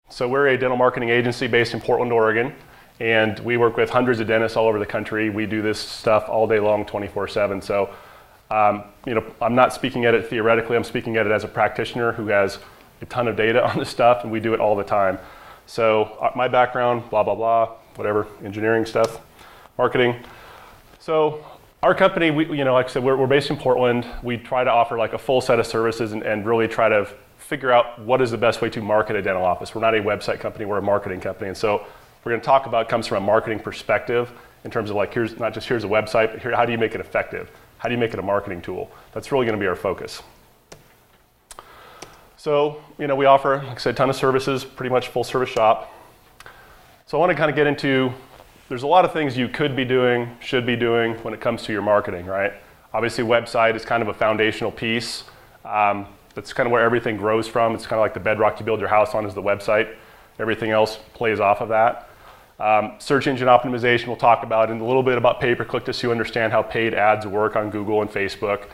So we're a dental marketing agency based in Portland, Oregon, and we work with hundreds of dentists all over the country. We do this stuff all day long, 24/7. So, I'm not speaking at it theoretically. I'm speaking at it as a practitioner who has a ton of data on this stuff, and we do it all the time. So my background, blah, blah, blah, whatever, engineering stuff, marketing. So our company, like I said, we're based in Portland. We try to offer like a full set of services and really try to figure out what is the best way to market a dental office. We're not a website company, we're a marketing company. And so we're going to talk about comes from a marketing perspective in terms of like, here's a website, but how do you make it effective? How do you make it a marketing tool? That's really going to be our focus. So, we offer, like I said, a ton of services, pretty much full service shop. So I want to kind of get into, there's a lot of things you could be doing, should be doing when it comes to your marketing, right? Obviously, website is kind of a foundational piece. That's kind of where everything grows from. It's kind of like the bedrock you build your house on is the website. Everything else plays off of that. Search engine optimization we'll talk about, and a little bit about pay-per-click just so you understand how paid ads work on Google and Facebook.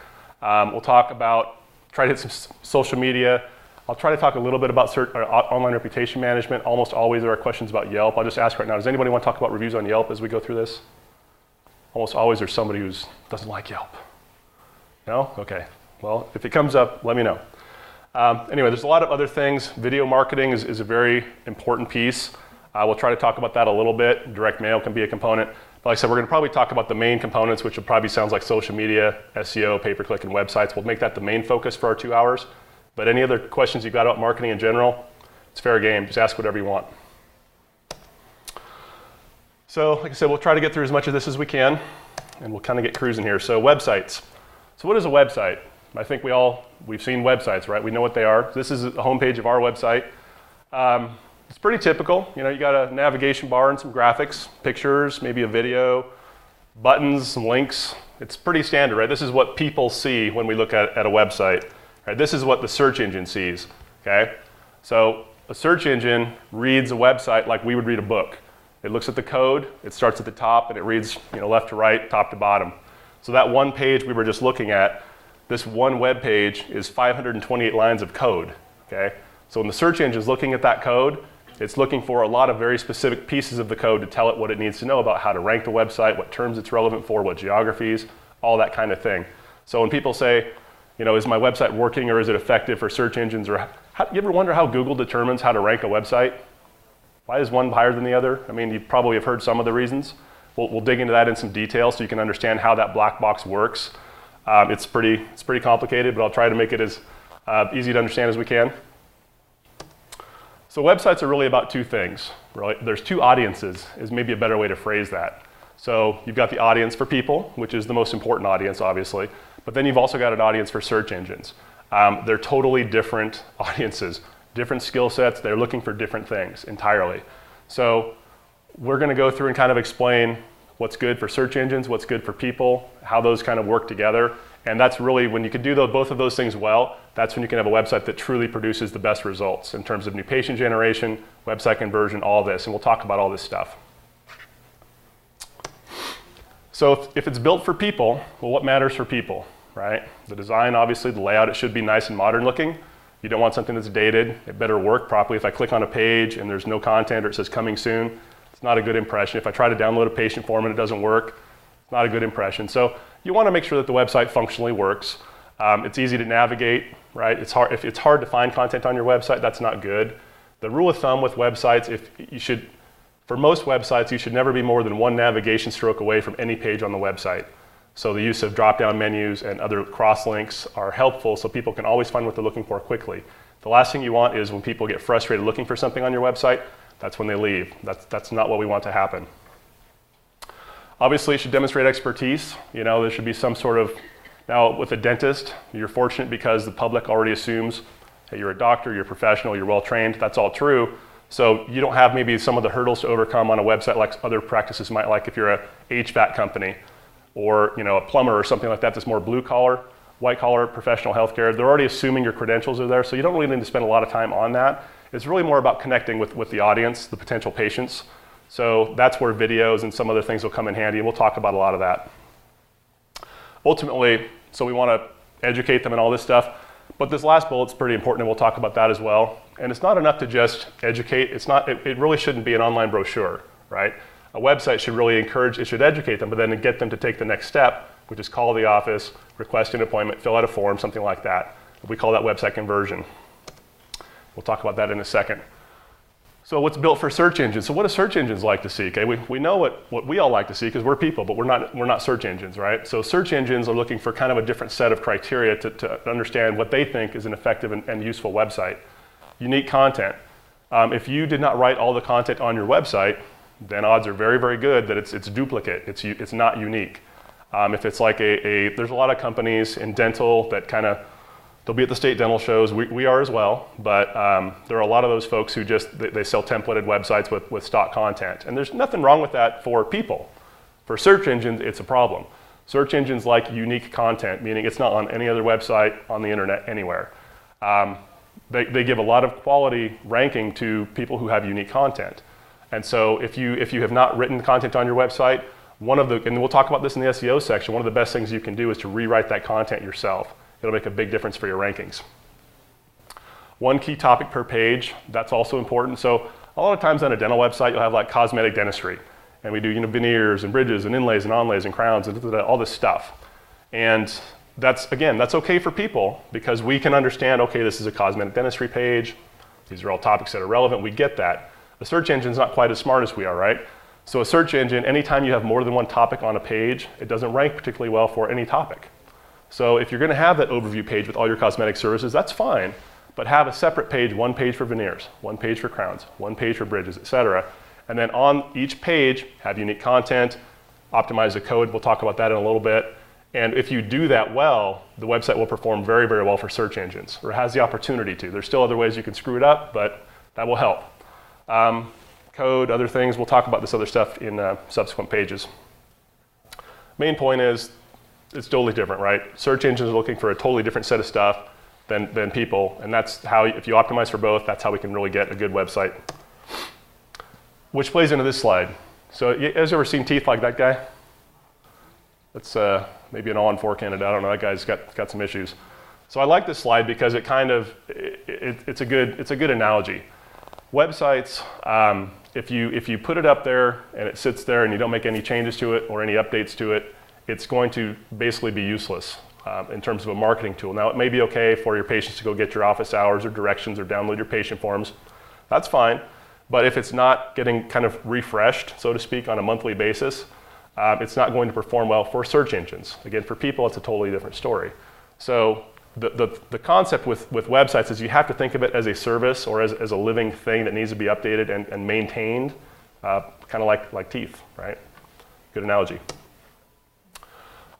We'll talk about, try to hit some social media. I'll try to talk a little bit about online reputation management. Almost always there are questions about Yelp. I'll just ask right now, does anybody want to talk about reviews on Yelp as we go through this? Almost always there's somebody who doesn't like Yelp. No? Okay. Well, if it comes up, let me know. Anyway, there's a lot of other things. Video marketing is a very important piece. We'll try to talk about that a little bit. Direct mail can be a component. But like I said, we're going to probably talk about the main components, which will probably sounds like social media, SEO, pay-per-click, and websites. We'll make that the main focus for our 2 hours. But any other questions you've got about marketing in general, it's fair game. Just ask whatever you want. So like I said, we'll try to get through as much of this as we can, and we'll kind of get cruising here. So websites. So what is a website? I think we've seen websites, right? We know what they are. This is the homepage of our website. It's pretty typical. You got a navigation bar and some graphics, pictures, maybe a video, buttons, some links. It's pretty standard, right? This is what people see when we look at a website. Right? This is what the search engine sees, okay? So a search engine reads a website like we would read a book. It looks at the code, it starts at the top, and it reads left to right, top to bottom. So that one page we were just looking at, this one web page is 528 lines of code, okay? So when the search engine is looking at that code, it's looking for a lot of very specific pieces of the code to tell it what it needs to know about how to rank the website, what terms it's relevant for, what geographies, all that kind of thing. So when people say, is my website working or is it effective for search engines? Or you ever wonder how Google determines how to rank a website? Why is one higher than the other? I mean, you probably have heard some of the reasons. We'll dig into that in some detail so you can understand how that black box works. It's pretty complicated, but I'll try to make it as easy to understand as we can. So websites are really about two things. Right? There's two audiences is maybe a better way to phrase that. So you've got the audience for people, which is the most important audience, obviously. But then you've also got an audience for search engines. They're totally different audiences, different skill sets. They're looking for different things entirely. So we're going to go through and kind of explain what's good for search engines, what's good for people, how those kind of work together. And that's really, when you can do both of those things well, that's when you can have a website that truly produces the best results in terms of new patient generation, website conversion, all this. And we'll talk about all this stuff. So if it's built for people, well, what matters for people, right? The design, obviously, the layout, it should be nice and modern looking. You don't want something that's dated. It better work properly. If I click on a page and there's no content or it says coming soon, it's not a good impression. If I try to download a patient form and it doesn't work, it's not a good impression. So you want to make sure that the website functionally works. It's easy to navigate, right? If it's hard to find content on your website, that's not good. The rule of thumb with websites, for most websites, you should never be more than one navigation stroke away from any page on the website. So the use of drop-down menus and other cross-links are helpful so people can always find what they're looking for quickly. The last thing you want is when people get frustrated looking for something on your website, that's when they leave. That's not what we want to happen. Obviously, it should demonstrate expertise. There should be some sort of, now with a dentist, you're fortunate because the public already assumes that you're a doctor, you're a professional, you're well-trained. That's all true. So you don't have maybe some of the hurdles to overcome on a website like other practices might, like if you're a HVAC company or a plumber or something like that that's more blue-collar, white-collar, professional healthcare. They're already assuming your credentials are there, so you don't really need to spend a lot of time on that. It's really more about connecting with the audience, the potential patients. So that's where videos and some other things will come in handy, and we'll talk about a lot of that. Ultimately, so we want to educate them and all this stuff. But this last bullet's pretty important, and we'll talk about that as well. And it's not enough to just educate. It really shouldn't be an online brochure, right? A website should really encourage, it should educate them, but then get them to take the next step, which is call the office, request an appointment, fill out a form, something like that. We call that website conversion. We'll talk about that in a second. So what's built for search engines? So what do search engines like to see? Okay, we know what we all like to see because we're people, but we're not search engines, right? So search engines are looking for kind of a different set of criteria to understand what they think is an effective and useful website. Unique content. If you did not write all the content on your website, then odds are very, very good that it's duplicate. It's not unique. If it's like there's a lot of companies in dental that kind of, they'll be at the state dental shows. We are as well, but there are a lot of those folks who they sell templated websites with stock content. And there's nothing wrong with that for people. For search engines, it's a problem. Search engines like unique content, meaning it's not on any other website on the internet anywhere. They give a lot of quality ranking to people who have unique content. And so if you have not written content on your website, and we'll talk about this in the SEO section, one of the best things you can do is to rewrite that content yourself. It'll make a big difference for your rankings. One key topic per page, that's also important. So a lot of times on a dental website, you'll have like cosmetic dentistry. And we do veneers and bridges and inlays and onlays and crowns and all this stuff. And that's okay for people because we can understand, okay, this is a cosmetic dentistry page. These are all topics that are relevant. We get that. The search engine's not quite as smart as we are, right? So a search engine, anytime you have more than one topic on a page, it doesn't rank particularly well for any topic. So if you're going to have that overview page with all your cosmetic services, that's fine, but have a separate page, one page for veneers, one page for crowns, one page for bridges, etc. And then on each page, have unique content, optimize the code. We'll talk about that in a little bit. And if you do that well, the website will perform very, very well for search engines, or has the opportunity to. There's still other ways you can screw it up, but that will help. Code, other things, we'll talk about this other stuff in subsequent pages. Main point is, it's totally different, right? Search engines are looking for a totally different set of stuff than people, and that's how, if you optimize for both, that's how we can really get a good website. Which plays into this slide. So, you guys ever seen teeth like that guy? That's maybe an all-on-4 candidate, I don't know, that guy's got some issues. So I like this slide because it kind of, it's a good analogy. Websites, if you put it up there and it sits there and you don't make any changes to it or any updates to it, it's going to basically be useless in terms of a marketing tool. Now, it may be okay for your patients to go get your office hours or directions or download your patient forms. That's fine. But if it's not getting kind of refreshed, so to speak, on a monthly basis, it's not going to perform well for search engines. Again, for people, it's a totally different story. So the concept with websites is you have to think of it as a service or as a living thing that needs to be updated and maintained, kind of like teeth, right? Good analogy.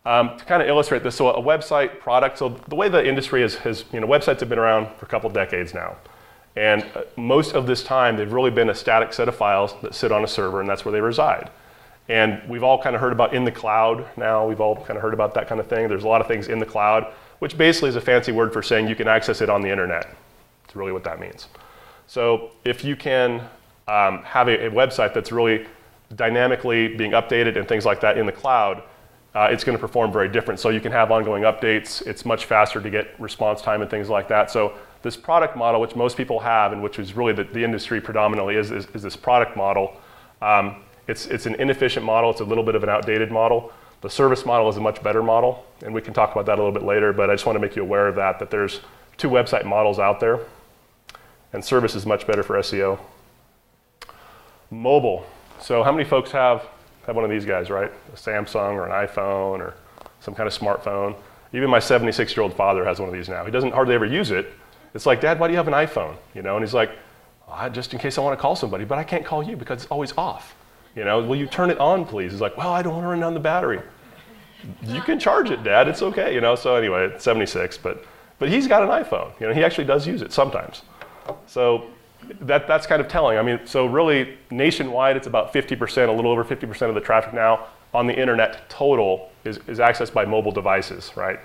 To kind of illustrate this, so a website product, so the way the industry has websites have been around for a couple decades now. And most of this time, they've really been a static set of files that sit on a server, and that's where they reside. And we've all kind of heard about in the cloud now. We've all kind of heard about that kind of thing. There's a lot of things in the cloud, which basically is a fancy word for saying you can access it on the internet. That's really what that means. So if you can have a website that's really dynamically being updated and things like that in the cloud, it's going to perform very different. So you can have ongoing updates. It's much faster to get response time and things like that. So this product model, which most people have, and which is really the industry predominantly, is this product model. It's an inefficient model. It's a little bit of an outdated model. The service model is a much better model, and we can talk about that a little bit later, but I just want to make you aware of that there's two website models out there, and service is much better for SEO. Mobile. So how many folks have one of these guys, right? A Samsung or an iPhone or some kind of smartphone. Even my 76-year-old father has one of these now. He doesn't hardly ever use it. It's like, Dad, why do you have an iPhone? And he's like, just in case I want to call somebody, but I can't call you because it's always off. Will you turn it on, please? He's like, well, I don't want to run down the battery. You can charge it, Dad. It's okay. So anyway, it's 76, but he's got an iPhone. He actually does use it sometimes. So that's kind of telling. I mean, so really nationwide, it's about 50%, a little over 50% of the traffic now on the internet total is accessed by mobile devices, right?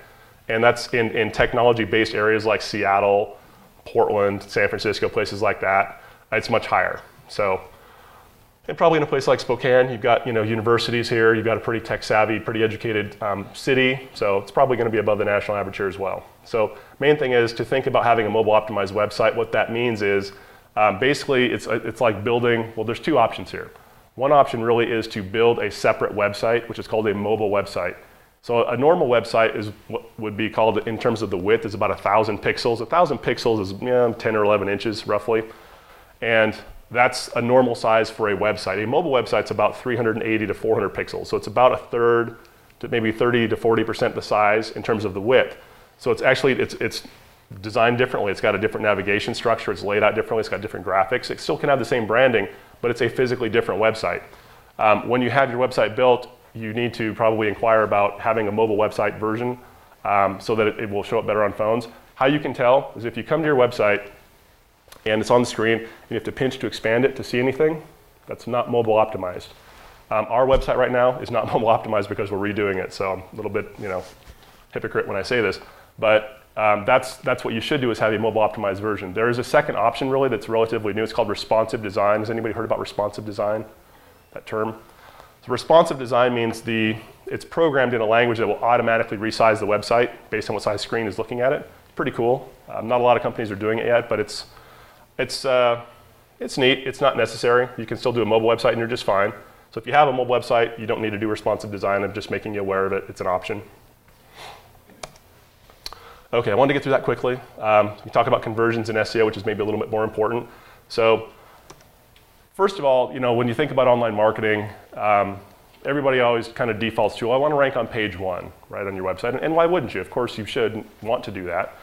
And that's in technology-based areas like Seattle, Portland, San Francisco, places like that. It's much higher. So And probably in a place like Spokane, you've got universities here, you've got a pretty tech-savvy, pretty educated city, so it's probably going to be above the national average here as well. So main thing is to think about having a mobile-optimized website. What that means is basically it's like building, well, there's two options here. One option really is to build a separate website, which is called a mobile website. So a normal website is what would be called, in terms of the width, is about 1,000 pixels. 1,000 pixels is 10 or 11 inches roughly. And that's a normal size for a website. A mobile website's about 380 to 400 pixels. So it's about a third to maybe 30 to 40% the size in terms of the width. So it's actually, it's designed differently. It's got a different navigation structure. It's laid out differently. It's got different graphics. It still can have the same branding, but it's a physically different website. When you have your website built, you need to probably inquire about having a mobile website version so that it will show up better on phones. How you can tell is if you come to your website and it's on the screen, and you have to pinch to expand it to see anything, that's not mobile optimized. Our website right now is not mobile optimized because we're redoing it, so I'm a little bit, hypocrite when I say this, but that's what you should do, is have a mobile optimized version. There is a second option really that's relatively new. It's called responsive design. Has anybody heard about responsive design, that term? So responsive design means it's programmed in a language that will automatically resize the website based on what size screen is looking at it. Pretty cool. Not a lot of companies are doing it yet, but it's neat. It's not necessary. You can still do a mobile website and you're just fine. So if you have a mobile website, you don't need to do responsive design. I'm just making you aware of it. It's an option. Okay, I wanted to get through that quickly. We talk about conversions in SEO, which is maybe a little bit more important. So first of all, when you think about online marketing, everybody always kind of defaults to, well, I want to rank on page 1, right, on your website. And why wouldn't you? Of course, you should want to do that.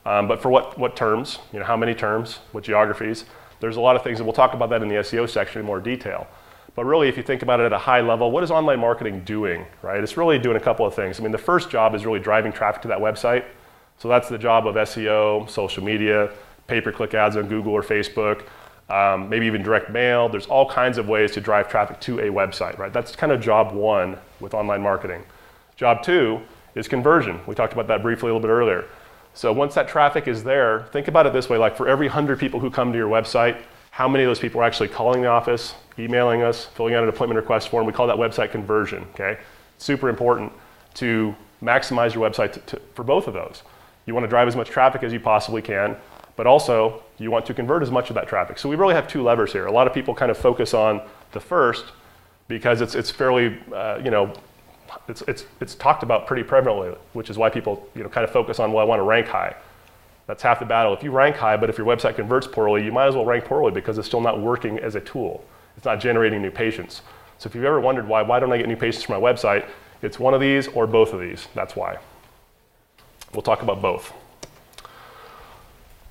But for what terms? How many terms? What geographies? There's a lot of things, and we'll talk about that in the SEO section in more detail. But really, if you think about it at a high level, what is online marketing doing, right? It's really doing a couple of things. The first job is really driving traffic to that website. So that's the job of SEO, social media, pay-per-click ads on Google or Facebook, maybe even direct mail. There's all kinds of ways to drive traffic to a website, right? That's kind of job 1 with online marketing. Job 2 is conversion. We talked about that briefly a little bit earlier. So once that traffic is there, think about it this way, like for every 100 people who come to your website, how many of those people are actually calling the office, emailing us, filling out an appointment request form? We call that website conversion, okay? Super important to maximize your website for both of those. You want to drive as much traffic as you possibly can, but also you want to convert as much of that traffic. So we really have 2 levers here. A lot of people kind of focus on the first because it's fairly, it's talked about pretty prevalently, which is why people kind of focus on, well, I want to rank high. That's half the battle. If you rank high, but if your website converts poorly, you might as well rank poorly because it's still not working as a tool. It's not generating new patients. So if you've ever wondered why don't I get new patients from my website, it's one of these or both of these. That's why. We'll talk about both.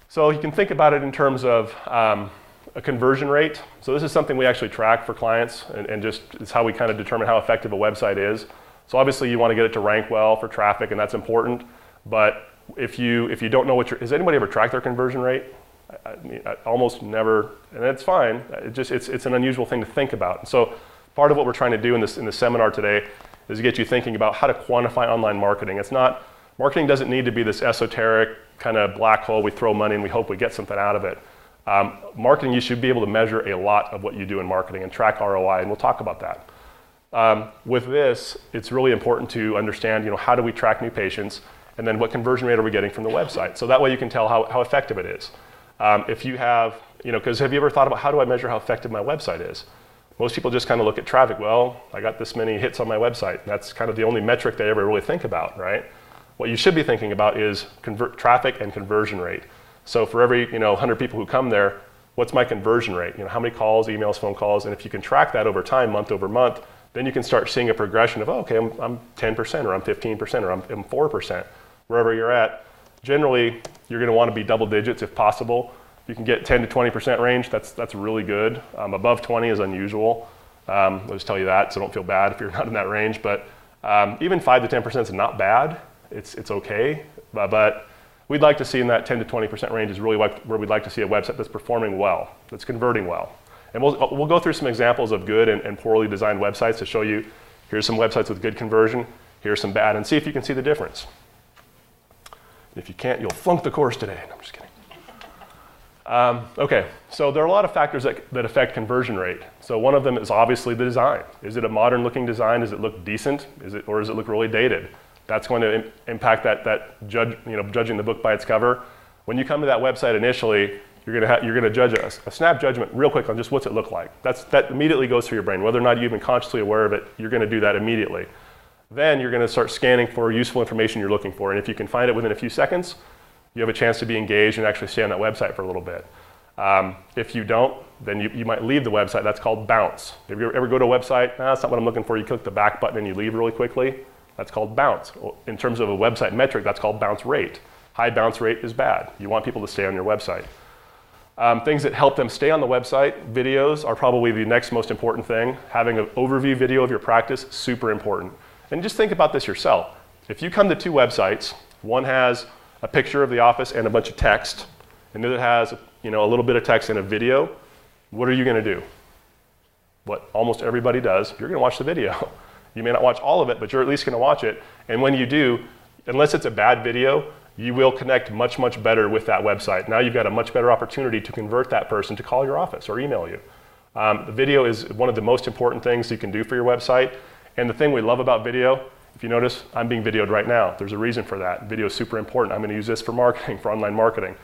So you can think about it in terms of a conversion rate. So this is something we actually track for clients, and just it's how we kind of determine how effective a website is. So obviously you want to get it to rank well for traffic, and that's important. But if you don't know has anybody ever tracked their conversion rate? I almost never, and that's fine. It's an unusual thing to think about. So part of what we're trying to do in the seminar today is to get you thinking about how to quantify online marketing. Marketing doesn't need to be this esoteric kind of black hole. We throw money and we hope we get something out of it. Marketing, you should be able to measure a lot of what you do in marketing and track ROI, and we'll talk about that. With this, it's really important to understand, how do we track new patients, and then what conversion rate are we getting from the website? So that way you can tell how effective it is. If you have, because have you ever thought about how do I measure how effective my website is? Most people just kind of look at traffic. Well, I got this many hits on my website. That's kind of the only metric they ever really think about, right? What you should be thinking about is traffic and conversion rate. So for every 100 people who come there, what's my conversion rate? How many calls, emails, phone calls, and if you can track that over time, month over month, then you can start seeing a progression of, okay, I'm 10% or I'm 15% or I'm 4%, wherever you're at. Generally, you're going to want to be double digits if possible. If you can get 10 to 20% range, that's really good. Above 20 is unusual. I'll just tell you that, so don't feel bad if you're not in that range. But even 5 to 10% is not bad. It's okay, but we'd like to see in that 10 to 20% range is really where we'd like to see a website that's performing well, that's converting well. And we'll go through some examples of good and poorly designed websites to show you, here's some websites with good conversion, here's some bad, and see if you can see the difference. If you can't, you'll flunk the course today. No, I'm just kidding. Okay, so there are a lot of factors that affect conversion rate. So one of them is obviously the design. Is it a modern looking design? Does it look decent? Or does it look really dated? That's going to impact judging the book by its cover. When you come to that website initially, you're going to judge a snap judgment real quick on just what's it look like. That immediately goes through your brain. Whether or not you're even consciously aware of it, you're going to do that immediately. Then you're going to start scanning for useful information you're looking for. And if you can find it within a few seconds, you have a chance to be engaged and actually stay on that website for a little bit. If you don't, then you might leave the website. That's called bounce. If you ever go to a website, that's not what I'm looking for, you click the back button and you leave really quickly, that's called bounce. In terms of a website metric, that's called bounce rate. High bounce rate is bad. You want people to stay on your website. Things that help them stay on the website, videos are probably the next most important thing. Having an overview video of your practice, super important. And just think about this yourself. If you come to two websites, one has a picture of the office and a bunch of text, and the other has a little bit of text and a video, what are you going to do? What almost everybody does, you're going to watch the video. You may not watch all of it, but you're at least going to watch it. And when you do, unless it's a bad video, you will connect much, much better with that website. Now you've got a much better opportunity to convert that person to call your office or email you. The video is one of the most important things you can do for your website. And the thing we love about video, if you notice, I'm being videoed right now. There's a reason for that. Video is super important. I'm going to use this for marketing, for online marketing.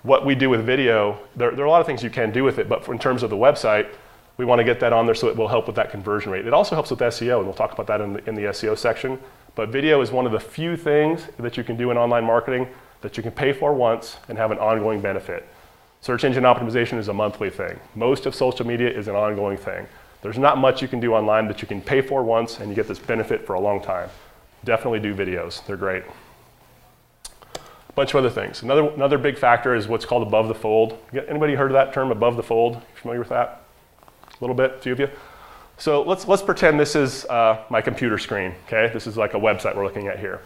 What we do with video, there are a lot of things you can do with it, but in terms of the website, we want to get that on there so it will help with that conversion rate. It also helps with SEO, and we'll talk about that in the SEO section. But video is one of the few things that you can do in online marketing that you can pay for once and have an ongoing benefit. Search engine optimization is a monthly thing. Most of social media is an ongoing thing. There's not much you can do online that you can pay for once and you get this benefit for a long time. Definitely do videos. They're great. A bunch of other things. Another big factor is what's called above the fold. Anybody heard of that term, above the fold? Familiar with that? A little bit, a few of you? So let's pretend this is my computer screen, okay? This is like a website we're looking at here.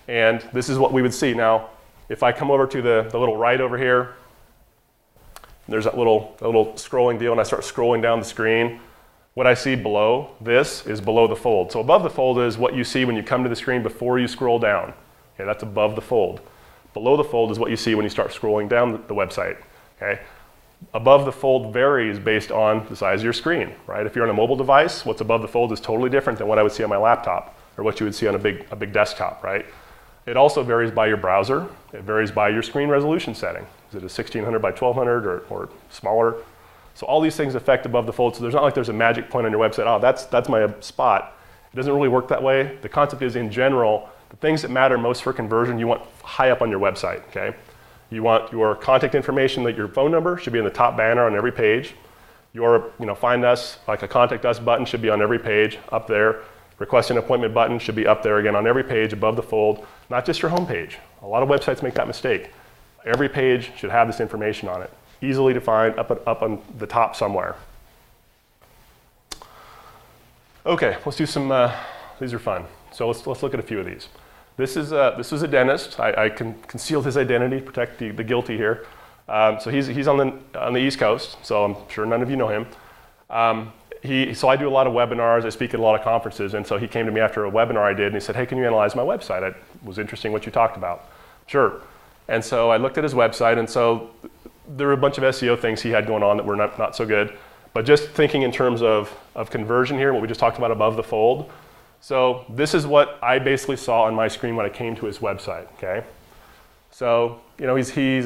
And this is what we would see. Now, if I come over to the little right over here, there's that little scrolling deal, and I start scrolling down the screen. What I see below this is below the fold. So above the fold is what you see when you come to the screen before you scroll down. Okay, that's above the fold. Below the fold is what you see when you start scrolling down the website. Okay? Above the fold varies based on the size of your screen, right? If you're on a mobile device, what's above the fold is totally different than what I would see on my laptop or what you would see on a big desktop, right? It also varies by your browser. It varies by your screen resolution setting. Is it a 1600 by 1200 or smaller? So all these things affect above the fold. So there's not like there's a magic point on your website, oh, that's my spot. It doesn't really work that way. The concept is, in general, the things that matter most for conversion, you want high up on your website, okay? You want your contact information, like your phone number should be in the top banner on every page. Your find us, like a contact us button should be on every page up there. Request an appointment button should be up there again on every page above the fold, not just your home page. A lot of websites make that mistake. Every page should have this information on it. Easily to find up on the top somewhere. Okay, let's do some, these are fun. So let's look at a few of these. This was a dentist. I can conceal his identity, protect the guilty here. So he's on the East Coast, so I'm sure none of you know him. So I do a lot of webinars, I speak at a lot of conferences, and so he came to me after a webinar I did, and he said, hey, can you analyze my website? It was interesting what you talked about. Sure. And so I looked at his website, and so there were a bunch of SEO things he had going on that were not so good. But just thinking in terms of conversion here, what we just talked about above the fold. So this is what I basically saw on my screen when I came to his website, okay? So, he's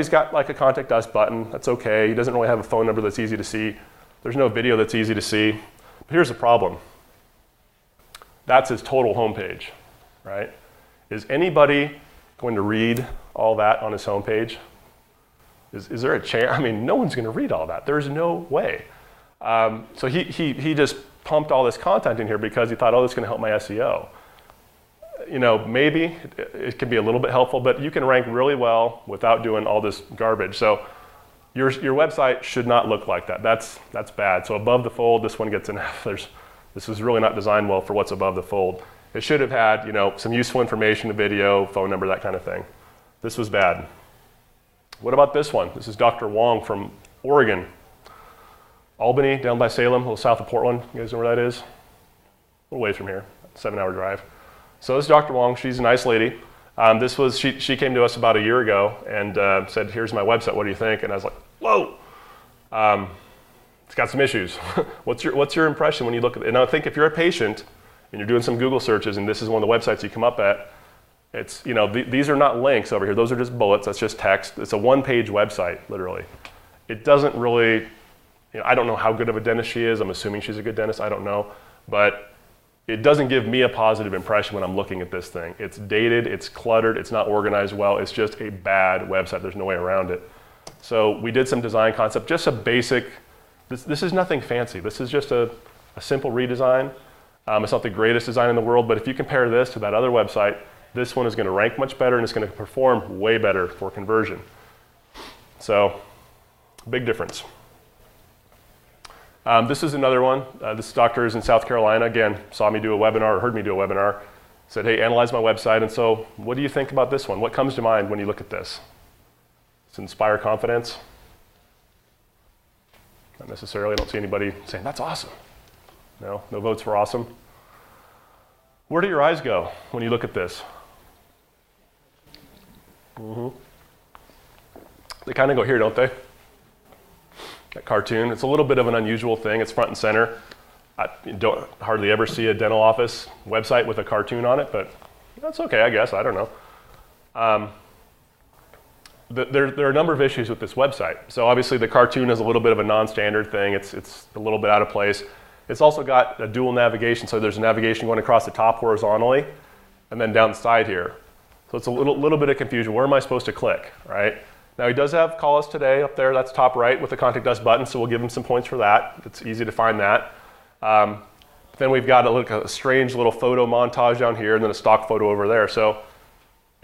got like a contact us button. That's okay. He doesn't really have a phone number that's easy to see. There's no video that's easy to see. But here's the problem. That's his total homepage, right? Is anybody going to read all that on his homepage? Is there a chance? I mean, no one's going to read all that. There's no way. So he just pumped all this content in here because he thought, oh, this is going to help my SEO. Maybe it can be a little bit helpful, but you can rank really well without doing all this garbage. So your website should not look like that. That's bad. So above the fold, this one gets an F. This was really not designed well for what's above the fold. It should have had, some useful information, a video, phone number, that kind of thing. This was bad. What about this one? This is Dr. Wong from Oregon. Albany, down by Salem, a little south of Portland. You guys know where that is? A little ways from here, 7-hour drive. So this is Dr. Wong. She's a nice lady. She came to us about a year ago and said, here's my website, what do you think? And I was like, whoa, it's got some issues. What's your impression when you look at it? And I think if you're a patient and you're doing some Google searches and this is one of the websites you come up at, it's, these are not links over here. Those are just bullets. That's just text. It's a one-page website, literally. It doesn't really, I don't know how good of a dentist she is. I'm assuming she's a good dentist. I don't know. But it doesn't give me a positive impression when I'm looking at this thing. It's dated. It's cluttered. It's not organized well. It's just a bad website. There's no way around it. So we did some design concept, just a basic, this is nothing fancy. This is just a simple redesign. It's not the greatest design in the world, but if you compare this to that other website, this one is going to rank much better and it's going to perform way better for conversion. So, big difference. This is another one. This doctor is in South Carolina. Again, saw me do a webinar or heard me do a webinar. Said, hey, analyze my website. And so, what do you think about this one? What comes to mind when you look at this? Does it inspire confidence? Not necessarily. I don't see anybody saying, that's awesome. No votes for awesome. Where do your eyes go when you look at this? They kind of go here, don't they? That cartoon. It's a little bit of an unusual thing. It's front and center. I don't hardly ever see a dental office website with a cartoon on it, but that's okay, I guess. I don't know. There are a number of issues with this website. So obviously the cartoon is a little bit of a non-standard thing. It's a little bit out of place. It's also got a dual navigation, so there's a navigation going across the top horizontally and then down the side here. So it's a little bit of confusion. Where am I supposed to click, right? Now he does have Call Us Today up there, that's top right with the Contact Us button, so we'll give him some points for that. It's easy to find that. Then we've got a strange little photo montage down here and then a stock photo over there. So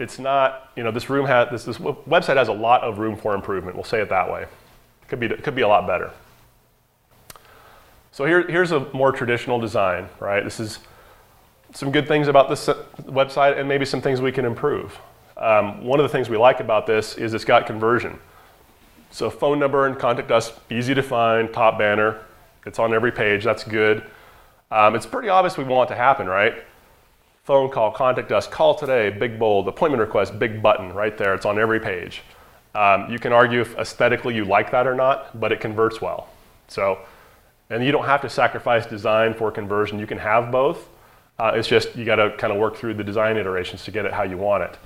it's not, this website has a lot of room for improvement, we'll say it that way. It could be a lot better. So here's a more traditional design, right? This is some good things about this website and maybe some things we can improve. One of the things we like about this is it's got conversion. So phone number and contact us, easy to find, top banner. It's on every page, that's good. It's pretty obvious we want it to happen, right? Phone call, contact us, call today, big bold, appointment request, big button right there. It's on every page. You can argue if aesthetically you like that or not, but it converts well. And you don't have to sacrifice design for conversion. You can have both. It's just you got to kind of work through the design iterations to get it how you want it.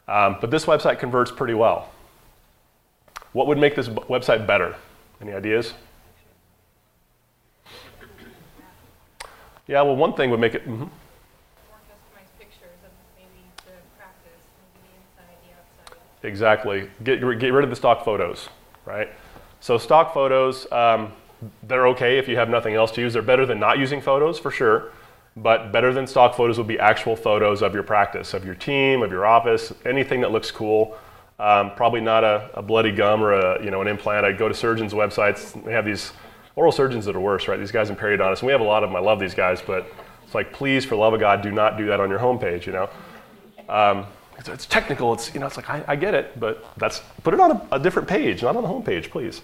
But this website converts pretty well. What would make this website better? Any ideas? Yeah, well, one thing would make it... More customized pictures of maybe the practice, maybe the inside, the outside. Exactly. Get rid of the stock photos, right? So stock photos, they're okay if you have nothing else to use. They're better than not using photos, for sure. But better than stock photos would be actual photos of your practice, of your team, of your office, anything that looks cool. Probably not a bloody gum or an implant. I'd go to surgeons' websites. They have these oral surgeons that are worse, right? These guys in periodontist. And we have a lot of them. I love these guys, but it's like, please, for the love of God, do not do that on your homepage. It's technical. It's like I get it, but put it on a different page, not on the homepage, please.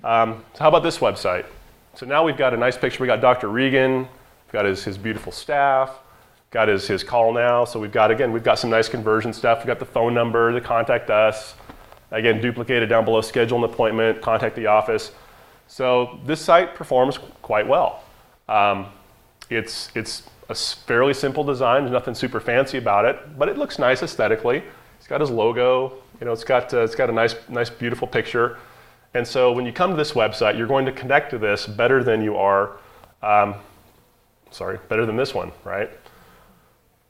So how about this website? So now we've got a nice picture. We got Dr. Regan. We've got his beautiful staff. Got his call now. So we've got some nice conversion stuff. We've got the phone number, the contact us. Again, duplicated down below, schedule an appointment, contact the office. So this site performs quite well. It's a fairly simple design. There's nothing super fancy about it, but it looks nice aesthetically. It's got his logo. It's got a nice, beautiful picture. And so when you come to this website, you're going to connect to this better than you are, better than this one, right?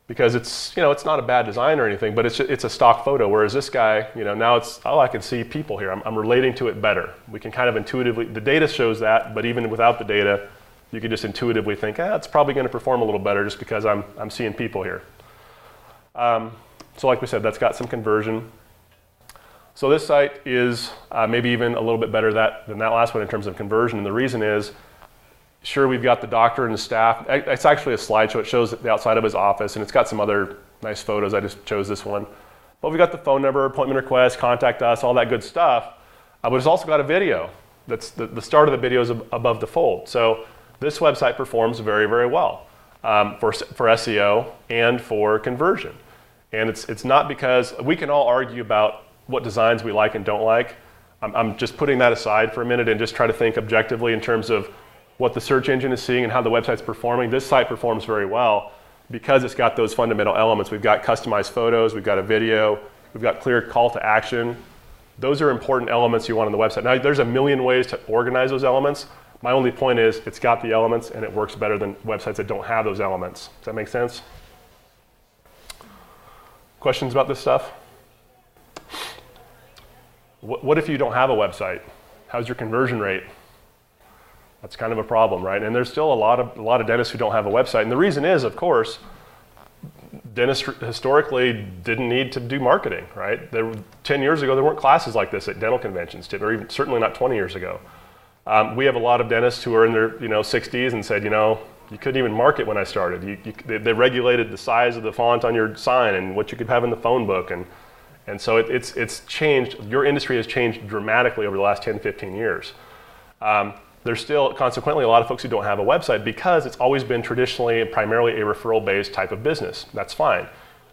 Because it's not a bad design or anything, but it's a stock photo. Whereas this guy, now it's, I can see people here. I'm relating to it better. We can kind of intuitively, the data shows that, but even without the data, you can just intuitively think, it's probably going to perform a little better just because I'm seeing people here. So like we said, that's got some conversion. So this site is maybe even a little bit better than that last one in terms of conversion. And the reason is, sure, we've got the doctor and the staff. It's actually a slideshow. It shows the outside of his office, and it's got some other nice photos. I just chose this one. But we've got the phone number, appointment request, contact us, all that good stuff. But it's also got a video. That's the start of the video is above the fold. So this website performs very, very well for SEO and for conversion. And it's not because we can all argue about what designs we like and don't like. I'm just putting that aside for a minute and just try to think objectively in terms of what the search engine is seeing and how the website's performing. This site performs very well because it's got those fundamental elements. We've got customized photos, we've got a video, we've got clear call to action. Those are important elements you want on the website. Now, there's a million ways to organize those elements. My only point is it's got the elements and it works better than websites that don't have those elements. Does that make sense? Questions about this stuff? What if you don't have a website? How's your conversion rate? That's kind of a problem, right? And there's still a lot of dentists who don't have a website. And the reason is, of course, dentists historically didn't need to do marketing, right? 10 years ago, there weren't classes like this at dental conventions, or even certainly not 20 years ago. We have a lot of dentists who are in their 60s and said, you couldn't even market when I started. They regulated the size of the font on your sign and what you could have in the phone book. And so it's changed. Your industry has changed dramatically over the last 10, 15 years. There's still, consequently, a lot of folks who don't have a website because it's always been traditionally and primarily a referral-based type of business. That's fine.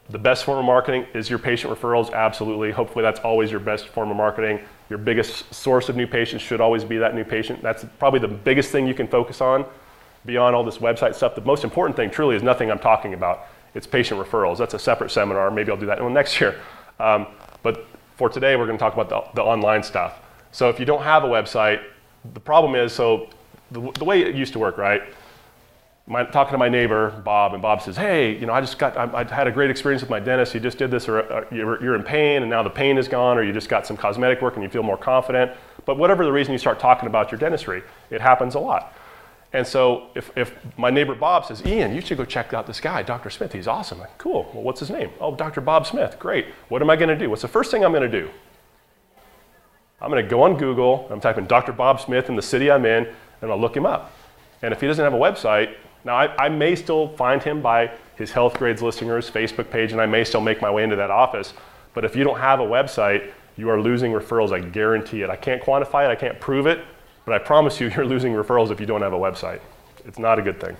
The best form of marketing is your patient referrals, absolutely. Hopefully that's always your best form of marketing. Your biggest source of new patients should always be that new patient. That's probably the biggest thing you can focus on beyond all this website stuff. The most important thing truly is nothing I'm talking about. It's patient referrals. That's a separate seminar. Maybe I'll do that next year. But for today, we're going to talk about the online stuff. So if you don't have a website, the problem is, so the way it used to work, right? Talking to my neighbor, Bob, and Bob says, hey, I had a great experience with my dentist. He just did this, or you're in pain, and now the pain is gone, or you just got some cosmetic work and you feel more confident. But whatever the reason, you start talking about your dentistry. It happens a lot. And so if my neighbor Bob says, Ian, you should go check out this guy, Dr. Smith, he's awesome. I'm like, cool, well, what's his name? Oh, Dr. Bob Smith, great. What am I gonna do? What's the first thing I'm gonna do? I'm gonna go on Google, I'm typing Dr. Bob Smith in the city I'm in, and I'll look him up. And if he doesn't have a website, now I may still find him by his health grades listing or his Facebook page, and I may still make my way into that office. But if you don't have a website, you are losing referrals, I guarantee it. I can't quantify it, I can't prove it, but I promise you, you're losing referrals if you don't have a website. It's not a good thing.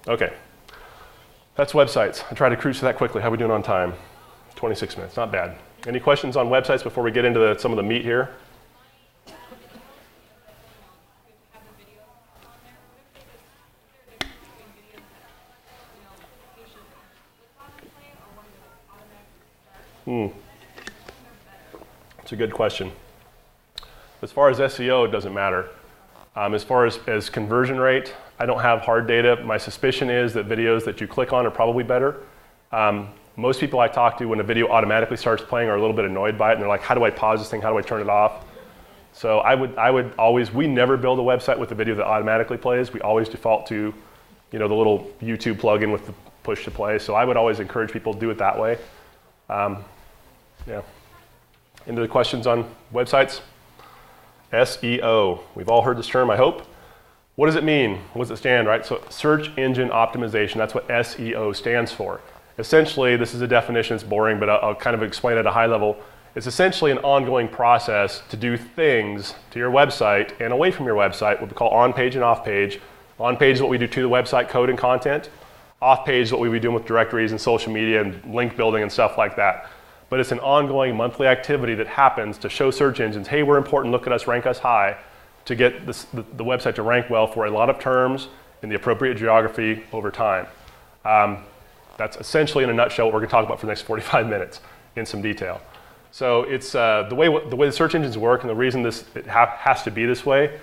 Okay, that's websites. I tried to cruise through that quickly. How are we doing on time? 26 minutes, not bad. Any questions on websites before we get into some of the meat here? It's a good question. As far as SEO, it doesn't matter. As far as conversion rate, I don't have hard data. My suspicion is that videos that you click on are probably better. Most people I talk to when a video automatically starts playing are a little bit annoyed by it, and they're like, how do I pause this thing? How do I turn it off? So I would always, we never build a website with a video that automatically plays. We always default to, the little YouTube plugin with the push to play. So I would always encourage people to do it that way. Yeah. Into the questions on websites? SEO. We've all heard this term, I hope. What does it mean? What does it stand, right? So search engine optimization, that's what SEO stands for. Essentially, this is a definition, it's boring, but I'll kind of explain at a high level. It's essentially an ongoing process to do things to your website and away from your website, what we call on-page and off-page. On-page is what we do to the website, code and content. Off-page is what we be doing with directories and social media and link building and stuff like that. But it's an ongoing monthly activity that happens to show search engines, hey, we're important, look at us, rank us high, to get the website to rank well for a lot of terms in the appropriate geography over time. That's essentially, in a nutshell, what we're going to talk about for the next 45 minutes in some detail. So it's the way the search engines work, and the reason it has to be this way.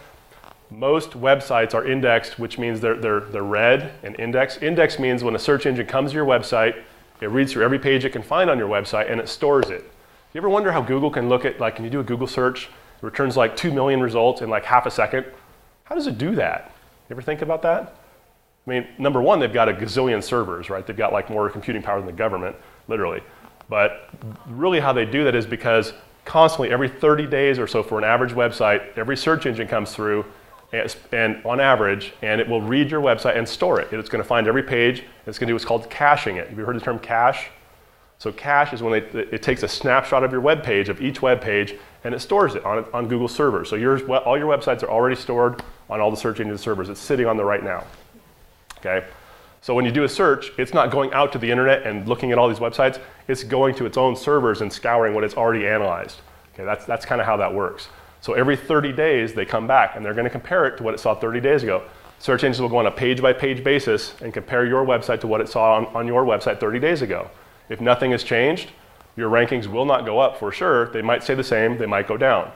Most websites are indexed, which means they're read and indexed. Index means when a search engine comes to your website, it reads through every page it can find on your website and it stores it. You ever wonder how Google can look at, when you do a Google search, it returns 2 million results in half a second? How does it do that? You ever think about that? I mean, number one, they've got a gazillion servers, right? They've got more computing power than the government, literally. But really how they do that is because constantly, every 30 days or so for an average website, every search engine comes through and on average, and it will read your website and store it. It's going to find every page, and it's going to do what's called caching it. Have you heard the term cache? So cache is when it takes a snapshot of your web page, of each web page, and it stores it on Google servers. So all your websites are already stored on all the search engine servers. It's sitting on there right now. Okay? So when you do a search, it's not going out to the internet and looking at all these websites. It's going to its own servers and scouring what it's already analyzed. Okay, that's kind of how that works. So every 30 days, they come back, and they're going to compare it to what it saw 30 days ago. Search engines will go on a page-by-page basis and compare your website to what it saw on your website 30 days ago. If nothing has changed, your rankings will not go up for sure. They might stay the same. They might go down.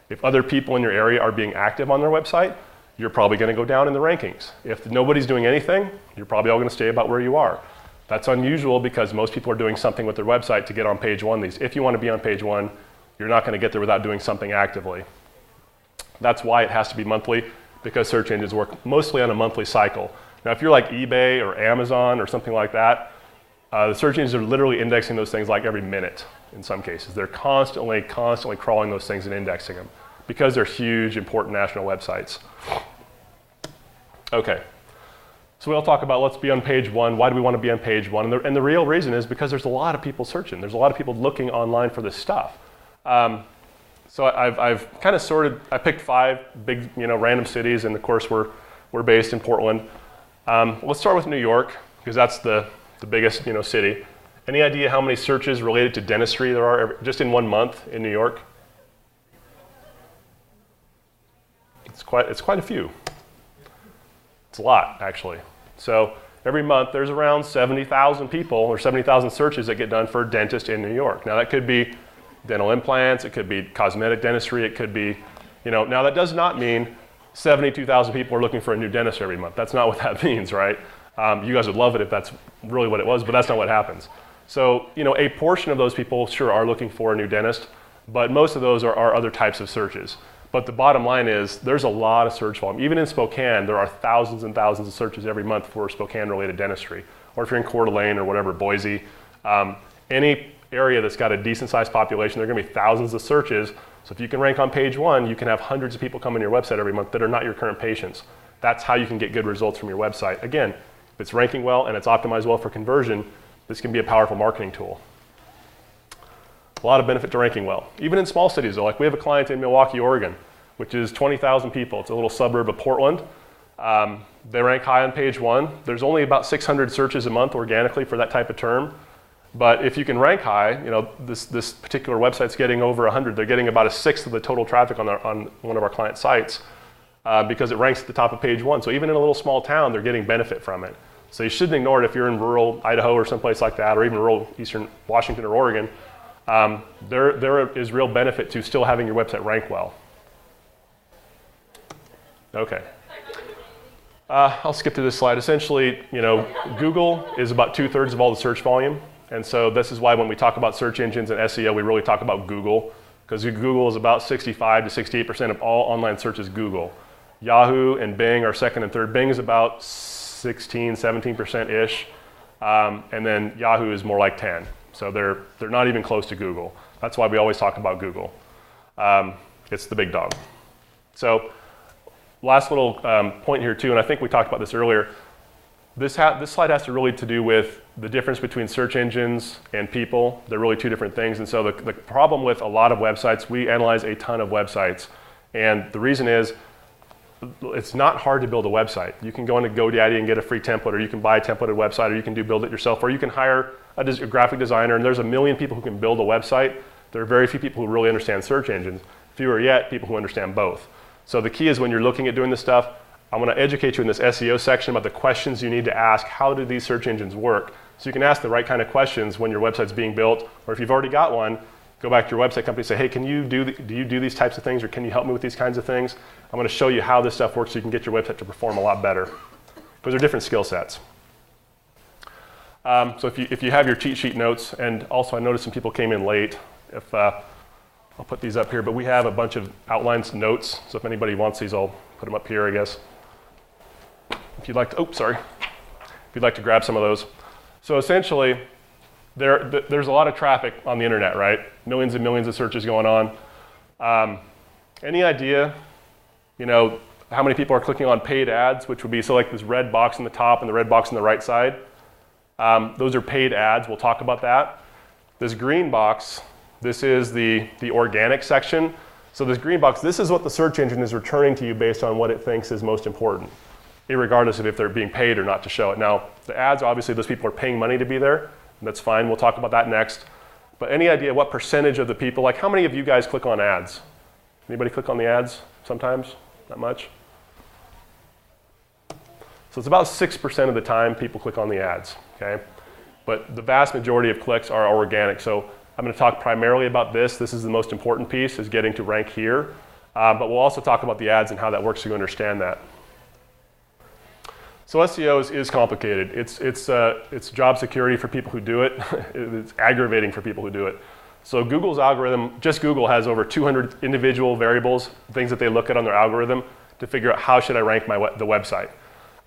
If other people in your area are being active on their website, you're probably going to go down in the rankings. If nobody's doing anything, you're probably all going to stay about where you are. That's unusual because most people are doing something with their website to get on page one. If you want to be on page one, you're not going to get there without doing something actively. That's why it has to be monthly, because search engines work mostly on a monthly cycle. Now, if you're like eBay or Amazon or something like that, the search engines are literally indexing those things like every minute in some cases. They're constantly crawling those things and indexing them because they're huge, important national websites. Okay, so we'll talk about let's be on page one. Why do we want to be on page one? And the real reason is because there's a lot of people searching. There's a lot of people looking online for this stuff. So I've kind of sorted, I picked 5 big, random cities, and of course we're based in Portland. Let's start with New York, because that's the biggest, city. Any idea how many searches related to dentistry there are just in 1 month in New York? It's quite a few. It's a lot, actually. So every month there's around 70,000 people or 70,000 searches that get done for a dentist in New York. Now that could be dental implants, it could be cosmetic dentistry, it could be, now that does not mean 72,000 people are looking for a new dentist every month. That's not what that means, right? You guys would love it if that's really what it was, but that's not what happens. So, a portion of those people sure are looking for a new dentist, but most of those are other types of searches. But the bottom line is there's a lot of search volume. Even in Spokane, there are thousands and thousands of searches every month for Spokane-related dentistry. Or if you're in Coeur d'Alene or whatever, Boise, any area that's got a decent-sized population, there are going to be thousands of searches. So if you can rank on page one, you can have hundreds of people come on your website every month that are not your current patients. That's how you can get good results from your website. Again, if it's ranking well and it's optimized well for conversion, this can be a powerful marketing tool. A lot of benefit to ranking well. Even in small cities, though, like we have a client in Milwaukee, Oregon, which is 20,000 people. It's a little suburb of Portland. They rank high on page one. There's only about 600 searches a month organically for that type of term. But if you can rank high, this particular website's getting over 100. They're getting about 1/6 of the total traffic on one of our client sites because it ranks at the top of page one. So even in a little small town, they're getting benefit from it. So you shouldn't ignore it if you're in rural Idaho or someplace like that, or even rural eastern Washington or Oregon. There is real benefit to still having your website rank well. Okay. I'll skip to this slide. Essentially, Google is about 2/3 of all the search volume. And so this is why when we talk about search engines and SEO, we really talk about Google, because Google is about 65 to 68% of all online searches Google. Yahoo and Bing are second and third. Bing is about 16, 17%-ish. And then Yahoo is more like 10. So they're not even close to Google. That's why we always talk about Google. It's the big dog. So last little point here too, and I think we talked about this earlier. This slide has to really to do with the difference between search engines and people. They're really two different things. And so the problem with a lot of websites, we analyze a ton of websites. And the reason is it's not hard to build a website. You can go into GoDaddy and get a free template, or you can buy a templated website, or you can build it yourself, or you can hire a graphic designer. And there's a million people who can build a website. There are very few people who really understand search engines. Fewer yet people who understand both. So the key is when you're looking at doing this stuff, I'm going to educate you in this SEO section about the questions you need to ask. How do these search engines work? So you can ask the right kind of questions when your website's being built, or if you've already got one, go back to your website company and say, hey, do you do these types of things, or can you help me with these kinds of things? I'm going to show you how this stuff works so you can get your website to perform a lot better. Because they're different skill sets. So if you have your cheat sheet notes, and also I noticed some people came in late. I'll put these up here, but we have a bunch of outlines, notes. So if anybody wants these, I'll put them up here, I guess. If you'd like to, if you'd like to grab some of those. So essentially, there's a lot of traffic on the internet, right? Millions and millions of searches going on. Any idea, how many people are clicking on paid ads, which would be, so like this red box in the top and the red box on the right side. Those are paid ads, we'll talk about that. This green box, this is the organic section. So this green box, this is what the search engine is returning to you based on what it thinks is most important. irregardless of if they're being paid or not to show it. Now, the ads, obviously those people are paying money to be there, and that's fine. We'll talk about that next. But any idea what percentage of the people, like how many of you guys click on ads? Anybody click on the ads sometimes? Not much? So it's about 6% of the time people click on the ads, okay? But the vast majority of clicks are organic. So I'm going to talk primarily about this. This is the most important piece, is getting to rank here. But we'll also talk about the ads and how that works so you understand that. So SEO is complicated. It's job security for people who do it. It's aggravating for people who do it. So Google's algorithm, just Google has over 200 individual variables, things that they look at on their algorithm to figure out how should I rank the website.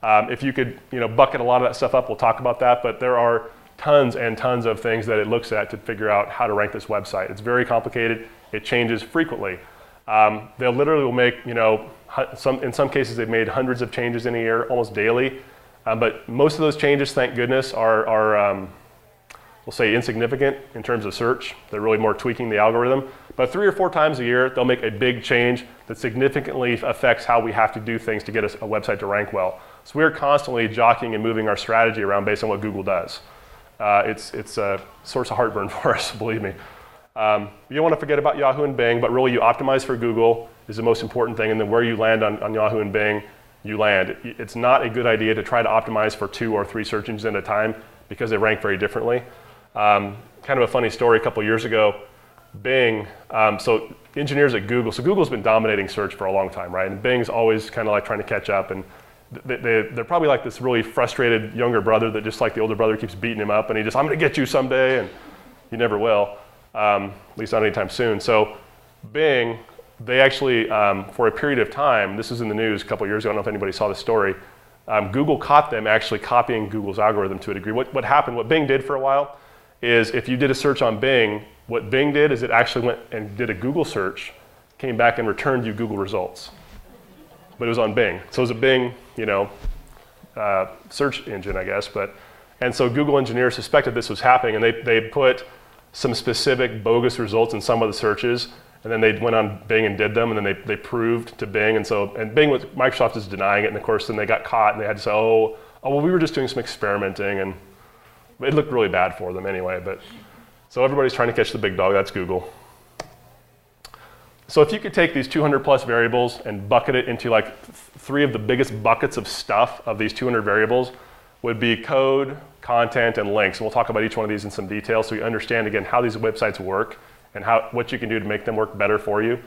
If you could bucket a lot of that stuff up, we'll talk about that, but there are tons and tons of things that it looks at to figure out how to rank this website. It's very complicated. It changes frequently. They'll literally will make, in some cases they've made hundreds of changes in a year, almost daily. But most of those changes, thank goodness, are we'll say insignificant in terms of search. They're really more tweaking the algorithm. But 3 or 4 times a year, they'll make a big change that significantly affects how we have to do things to get a website to rank well. So we're constantly jockeying and moving our strategy around based on what Google does. It's a source of heartburn for us, believe me. You don't want to forget about Yahoo and Bing, but really you optimize for Google is the most important thing, and then where you land on Yahoo and Bing, you land. It's not a good idea to try to optimize for 2 or 3 search engines at a time because they rank very differently. Kind of a funny story, a couple years ago, Bing, so engineers at Google, so Google's been dominating search for a long time, right? And Bing's always kind of like trying to catch up, and they're probably like this really frustrated younger brother that just like the older brother keeps beating him up, and I'm gonna get you someday, and you never will, at least not anytime soon. So Bing, they actually, for a period of time, this was in the news a couple years ago, I don't know if anybody saw the story, Google caught them actually copying Google's algorithm to a degree. What happened, what Bing did for a while, is if you did a search on Bing, what Bing did is it actually went and did a Google search, came back and returned you Google results. But it was on Bing. So it was a Bing, search engine, I guess. And so Google engineers suspected this was happening, and they put some specific bogus results in some of the searches, and then they went on Bing and did them, and then they proved to Bing, and Bing Microsoft is denying it, and of course then they got caught, and they had to say, oh well, we were just doing some experimenting, and it looked really bad for them anyway. So everybody's trying to catch the big dog. That's Google. So if you could take these 200 plus variables and bucket it into like 3 of the biggest buckets of stuff of these 200 variables would be code, content, and links. And we'll talk about each one of these in some detail so you understand again how these websites work and what you can do to make them work better for you.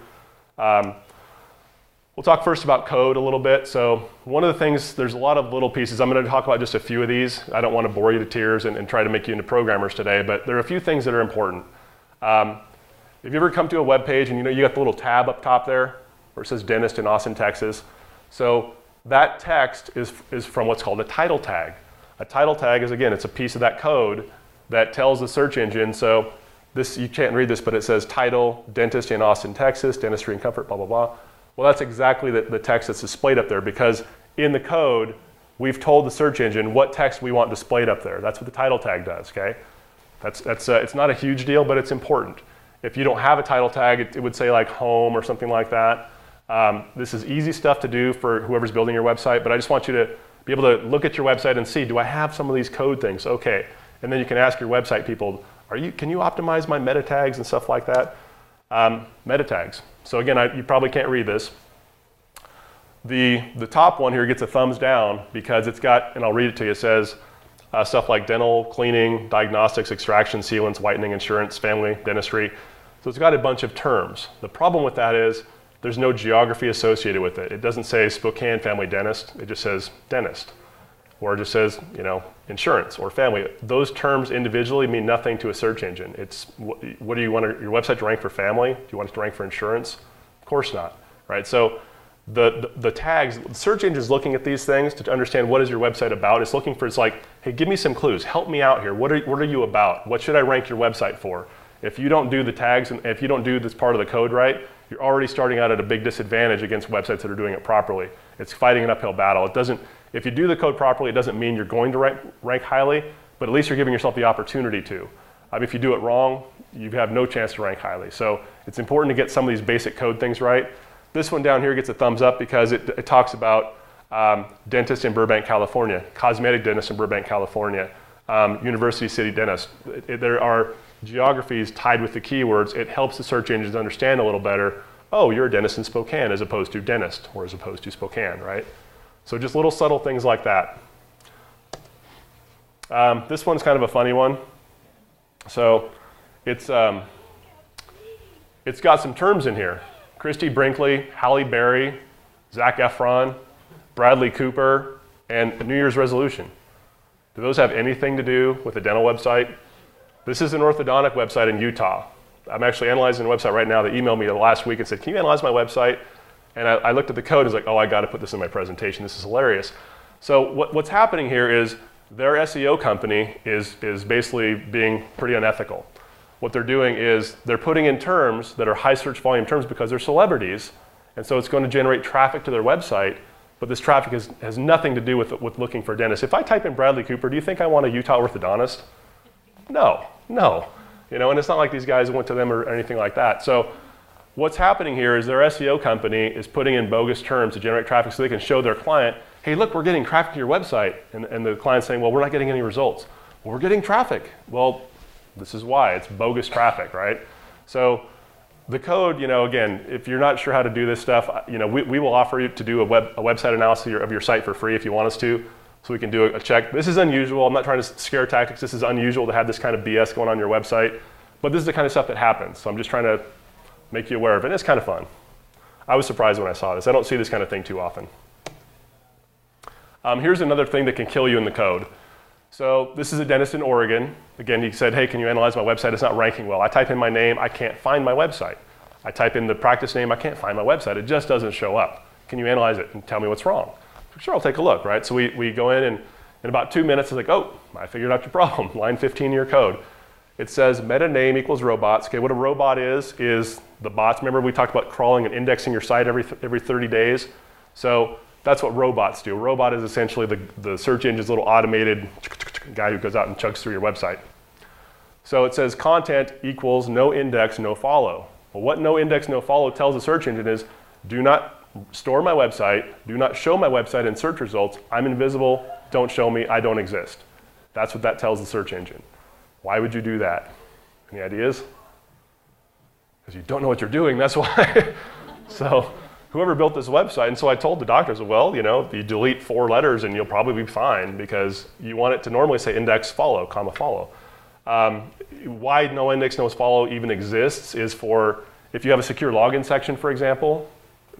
We'll talk first about code a little bit. So one of the things, there's a lot of little pieces. I'm going to talk about just a few of these. I don't want to bore you to tears and try to make you into programmers today, but there are a few things that are important. If you ever come to a web page and you got the little tab up top there where it says dentist in Austin, Texas. So that text is from what's called a title tag. A title tag is, again, it's a piece of that code that tells the search engine, so this, you can't read this, but it says title, dentist in Austin, Texas, dentistry and comfort, blah, blah, blah. Well, that's exactly the text that's displayed up there because in the code, we've told the search engine what text we want displayed up there. That's what the title tag does, okay? It's not a huge deal, but it's important. If you don't have a title tag, it would say like home or something like that. This is easy stuff to do for whoever's building your website, but I just want you to be able to look at your website and see, do I have some of these code things? Okay, and then you can ask your website people, can you optimize my meta tags and stuff like that? Meta tags. So again, you probably can't read this. The top one here gets a thumbs down because it's got, and I'll read it to you, it says stuff like dental, cleaning, diagnostics, extraction, sealants, whitening, insurance, family, dentistry. So it's got a bunch of terms. The problem with that is there's no geography associated with it. It doesn't say Spokane family dentist, it just says dentist. Or it just says, insurance or family. Those terms individually mean nothing to a search engine. It's what do you want your website to rank for family? Do you want it to rank for insurance? Of course not, right? So the tags, the search engine is looking at these things to understand what is your website about. It's looking for, it's like, hey, give me some clues. Help me out here. What are you about? What should I rank your website for? If you don't do the tags and if you don't do this part of the code right, you're already starting out at a big disadvantage against websites that are doing it properly. It's fighting an uphill battle. If you do the code properly, it doesn't mean you're going to rank highly, but at least you're giving yourself the opportunity to. If you do it wrong, you have no chance to rank highly. So it's important to get some of these basic code things right. This one down here gets a thumbs up because it talks about dentist in Burbank, California, cosmetic dentist in Burbank, California, University City dentist. There are geographies tied with the keywords. It helps the search engines understand a little better, oh, you're a dentist in Spokane as opposed to dentist or as opposed to Spokane, right? So just little subtle things like that. This one's kind of a funny one. So it's got some terms in here. Christy Brinkley, Halle Berry, Zac Efron, Bradley Cooper, and a New Year's resolution. Do those have anything to do with a dental website? This is an orthodontic website in Utah. I'm actually analyzing a website right now that emailed me last week and said, can you analyze my website? And I looked at the code and was like, oh, I got to put this in my presentation. This is hilarious. So what's happening here is their SEO company is basically being pretty unethical. What they're doing is they're putting in terms that are high search volume terms because they're celebrities, and so it's going to generate traffic to their website, but this traffic has nothing to do with looking for a dentist. If I type in Bradley Cooper, do you think I want a Utah orthodontist? No. You know, and it's not like these guys went to them or anything like that. So what's happening here is their SEO company is putting in bogus terms to generate traffic so they can show their client, hey, look, we're getting traffic to your website. And the client's saying, well, we're not getting any results. Well, we're getting traffic. Well, this is why. It's bogus traffic, right? So the code, you know, again, if you're not sure how to do this stuff, you know, we will offer you to do a website analysis of your site for free if you want us to, so we can do a check. This is unusual. I'm not trying to scare tactics. This is unusual to have this kind of BS going on your website, but this is the kind of stuff that happens. So I'm just trying to make you aware of it. And it's kind of fun. I was surprised when I saw this. I don't see this kind of thing too often. Here's another thing that can kill you in the code. So this is a dentist in Oregon. Again, he said, hey, can you analyze my website? It's not ranking well. I type in my name, I can't find my website. I type in the practice name, I can't find my website. It just doesn't show up. Can you analyze it and tell me what's wrong? Sure, I'll take a look, right? So we go in and in about 2 minutes, it's like, oh, I figured out your problem. Line 15 in your code. It says meta name equals robots. Okay, what a robot is the bots. Remember we talked about crawling and indexing your site every 30 days? So that's what robots do. A robot is essentially the search engine's little automated guy who goes out and chugs through your website. So it says content equals no index, no follow. Well, what no index, no follow tells the search engine is do not store my website, do not show my website in search results. I'm invisible, don't show me, I don't exist. That's what that tells the search engine. Why would you do that? Any ideas? Because you don't know what you're doing, that's why. So whoever built this website, and so I told the doctors, well, you know, you delete 4 letters and you'll probably be fine because you want it to normally say index follow, comma follow. Why no index, no follow even exists is for if you have a secure login section, for example,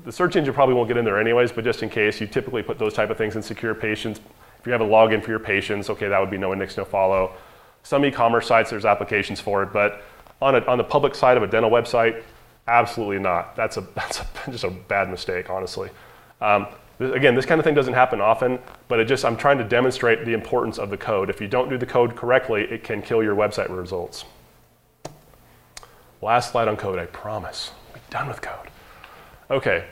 the search engine probably won't get in there anyways, but just in case, you typically put those type of things in secure patients. If you have a login for your patients, okay, that would be no index, no follow. Some e-commerce sites, there's applications for it, but on the public side of a dental website, absolutely not. That's just a bad mistake, honestly. Again, this kind of thing doesn't happen often, but I'm trying to demonstrate the importance of the code. If you don't do the code correctly, it can kill your website results. Last slide on code, I promise. We're done with code. Okay,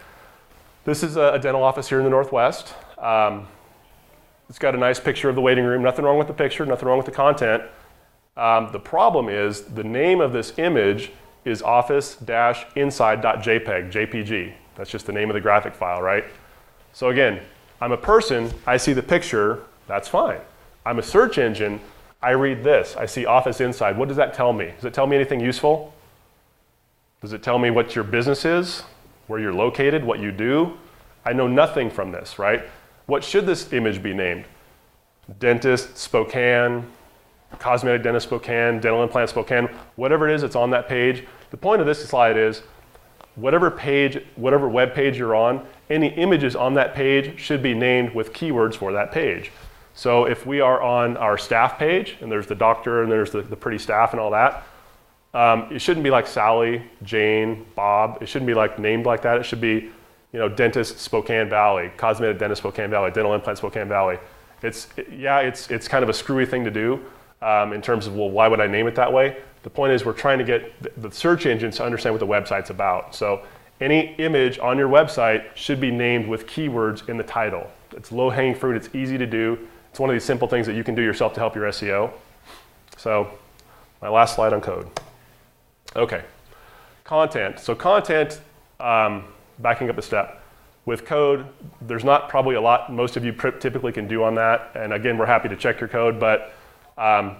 this is a dental office here in the Northwest. It's got a nice picture of the waiting room. Nothing wrong with the picture, nothing wrong with the content. The problem is the name of this image is office-inside.jpg, JPG. That's just the name of the graphic file, right? So again, I'm a person, I see the picture, that's fine. I'm a search engine, I read this, I see office inside. What does that tell me? Does it tell me anything useful? Does it tell me what your business is, where you're located, what you do? I know nothing from this, right? What should this image be named? Dentist Spokane, cosmetic dentist Spokane, dental implant Spokane, whatever it is that's on that page. The point of this slide is whatever web page you're on, any images on that page should be named with keywords for that page. So if we are on our staff page, and there's the doctor and there's the pretty staff and all that, it shouldn't be like Sally, Jane, Bob. It shouldn't be like named like that. It should be, you know, dentist Spokane Valley, cosmetic dentist Spokane Valley, dental implant Spokane Valley. It's kind of a screwy thing to do in terms of, well, why would I name it that way? The point is we're trying to get the search engines to understand what the website's about. So any image on your website should be named with keywords in the title. It's low-hanging fruit. It's easy to do. It's one of these simple things that you can do yourself to help your SEO. So my last slide on code. Okay, content. So content, backing up a step. With code, there's not probably a lot most of you typically can do on that. And again, we're happy to check your code, but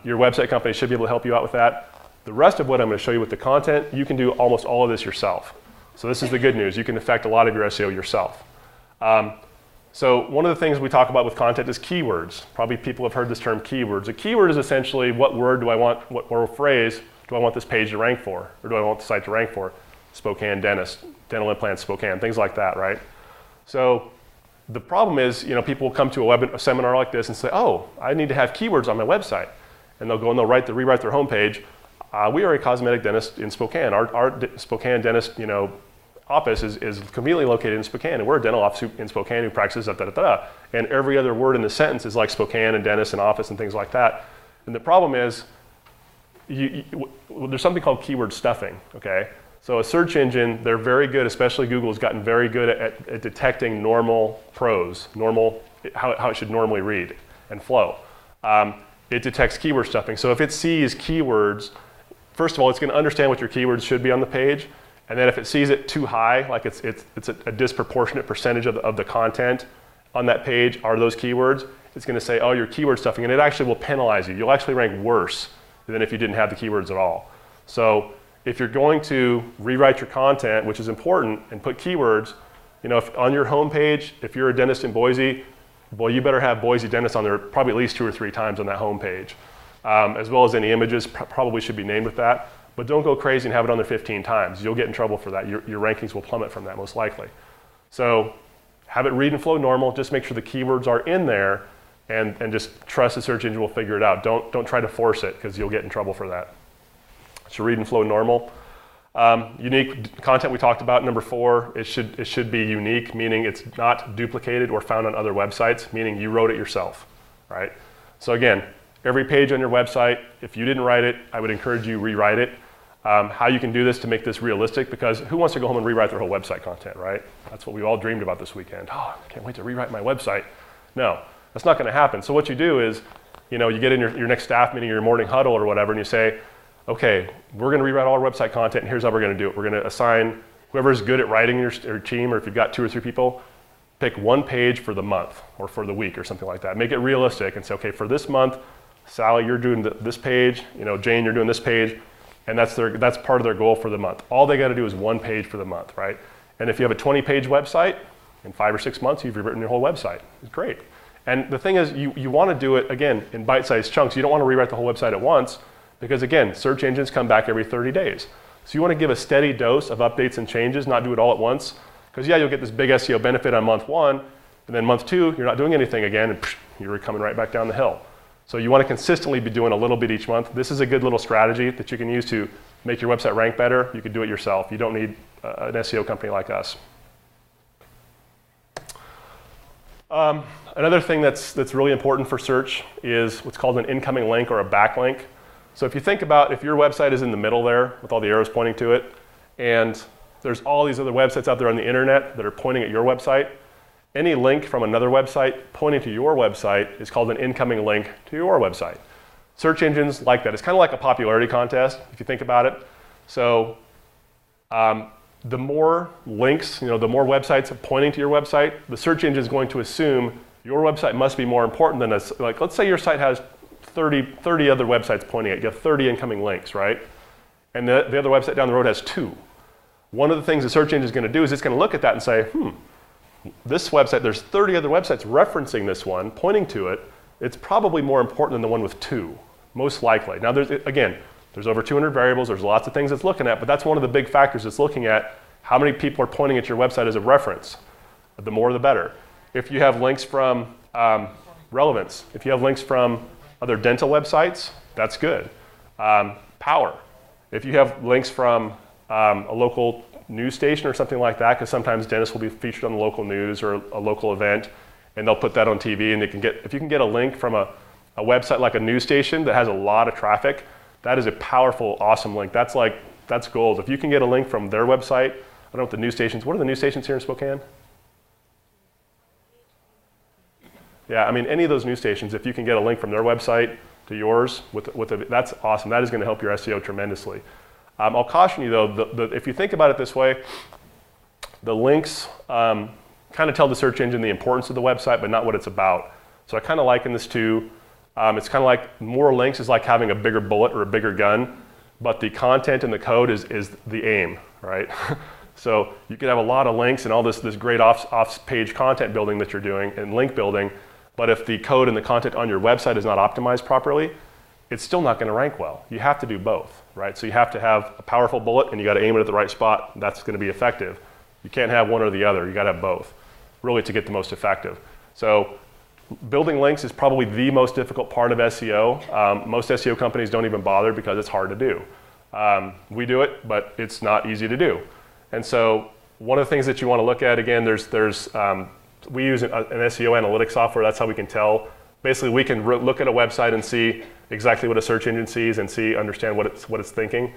your website company should be able to help you out with that. The rest of what I'm going to show you with the content, you can do almost all of this yourself. So this is the good news. You can affect a lot of your SEO yourself. So one of the things we talk about with content is keywords. Probably people have heard this term keywords. A keyword is essentially what word do I want, what word phrase do I want this page to rank for, or do I want the site to rank for? Spokane dentist, dental implants, Spokane, things like that, right? So the problem is, people will come to a seminar like this and say, oh, I need to have keywords on my website. And they'll go and they'll rewrite their homepage. We are a cosmetic dentist in Spokane. Our Spokane dentist, office is conveniently located in Spokane, and we're a dental office in Spokane who practices and every other word in the sentence is like Spokane and dentist and office and things like that. And the problem is, there's something called keyword stuffing, okay? So a search engine, they're very good, especially Google has gotten very good at detecting normal prose, how it should normally read and flow. It detects keyword stuffing. So if it sees keywords, first of all, it's going to understand what your keywords should be on the page. And then if it sees it too high, like it's a disproportionate percentage of the content on that page are those keywords, it's going to say, oh, you're keyword stuffing, and it actually will penalize you. You'll actually rank worse than if you didn't have the keywords at all. So if you're going to rewrite your content, which is important, and put keywords, if on your homepage, if you're a dentist in Boise, boy, you better have Boise Dentist on there probably at least 2 or 3 times on that homepage, as well as any images probably should be named with that. But don't go crazy and have it on there 15 times. You'll get in trouble for that. Your rankings will plummet from that most likely. So have it read and flow normal. Just make sure the keywords are in there, and just trust the search engine will figure it out. Don't try to force it because you'll get in trouble for that. So read and flow normal. Unique content we talked about, number 4, it should be unique, meaning it's not duplicated or found on other websites, meaning you wrote it yourself, right? So again, every page on your website, if you didn't write it, I would encourage you rewrite it. How you can do this to make this realistic, because who wants to go home and rewrite their whole website content, right? That's what we all dreamed about this weekend. Oh, I can't wait to rewrite my website. No, that's not going to happen. So what you do is, you get in your next staff meeting, your morning huddle or whatever, and you say, okay, we're going to rewrite all our website content, and here's how we're going to do it. We're going to assign whoever's good at writing your team, or if you've got 2 or 3 people, pick one page for the month or for the week or something like that. Make it realistic and say, okay, for this month, Sally, you're doing this page, Jane, you're doing this page, and that's part of their goal for the month. All they got to do is one page for the month, right? And if you have a 20-page website, in 5 or 6 months, you've rewritten your whole website. It's great. And the thing is, you want to do it, again, in bite-sized chunks. You don't want to rewrite the whole website at once, because again, search engines come back every 30 days. So you want to give a steady dose of updates and changes, not do it all at once. Because yeah, you'll get this big SEO benefit on month 1, and then month 2, you're not doing anything again, and you're coming right back down the hill. So you want to consistently be doing a little bit each month. This is a good little strategy that you can use to make your website rank better. You can do it yourself. You don't need an SEO company like us. Another thing that's really important for search is what's called an incoming link or a backlink. So if you think about if your website is in the middle there with all the arrows pointing to it, and there's all these other websites out there on the internet that are pointing at your website, any link from another website pointing to your website is called an incoming link to your website. Search engines like that. It's kind of like a popularity contest, if you think about it. So the more links, the more websites pointing to your website, the search engine is going to assume your website must be more important than us. Like, let's say your site has 30 other websites pointing at it. You have 30 incoming links, right? And the other website down the road has 2. One of the things the search engine is going to do is it's going to look at that and say, this website, there's 30 other websites referencing this one, pointing to it. It's probably more important than the one with 2, most likely. Now, there's over 200 variables. There's lots of things it's looking at, but that's one of the big factors it's looking at. How many people are pointing at your website as a reference? The more, the better. If you have links from relevance, if you have links from other dental websites, that's good. Power. If you have links from a local news station or something like that, because sometimes dentists will be featured on the local news or a local event, and they'll put that on TV, and if you can get a link from a website like a news station that has a lot of traffic, that is a powerful, awesome link. That's gold. If you can get a link from their website, I don't know what the news stations, what are the news stations here in Spokane? Yeah, I mean, any of those news stations, if you can get a link from their website to yours, that's awesome. That is going to help your SEO tremendously. I'll caution you though, if you think about it this way, the links kind of tell the search engine the importance of the website, but not what it's about. So I kind of liken this to, it's kind of like more links is like having a bigger bullet or a bigger gun, but the content and the code is the aim, right? So you could have a lot of links and all this great off-page content building that you're doing and link building, but if the code and the content on your website is not optimized properly, it's still not going to rank well. You have to do both, right? So you have to have a powerful bullet and you got to aim it at the right spot. That's going to be effective. You can't have one or the other. You got to have both, really, to get the most effective. So building links is probably the most difficult part of SEO. Most SEO companies don't even bother because it's hard to do. We do it, but it's not easy to do. And so one of the things that you want to look at, again, we use an SEO analytics software. That's how we can tell. Basically, we can look at a website and see exactly what a search engine sees and understand what it's thinking.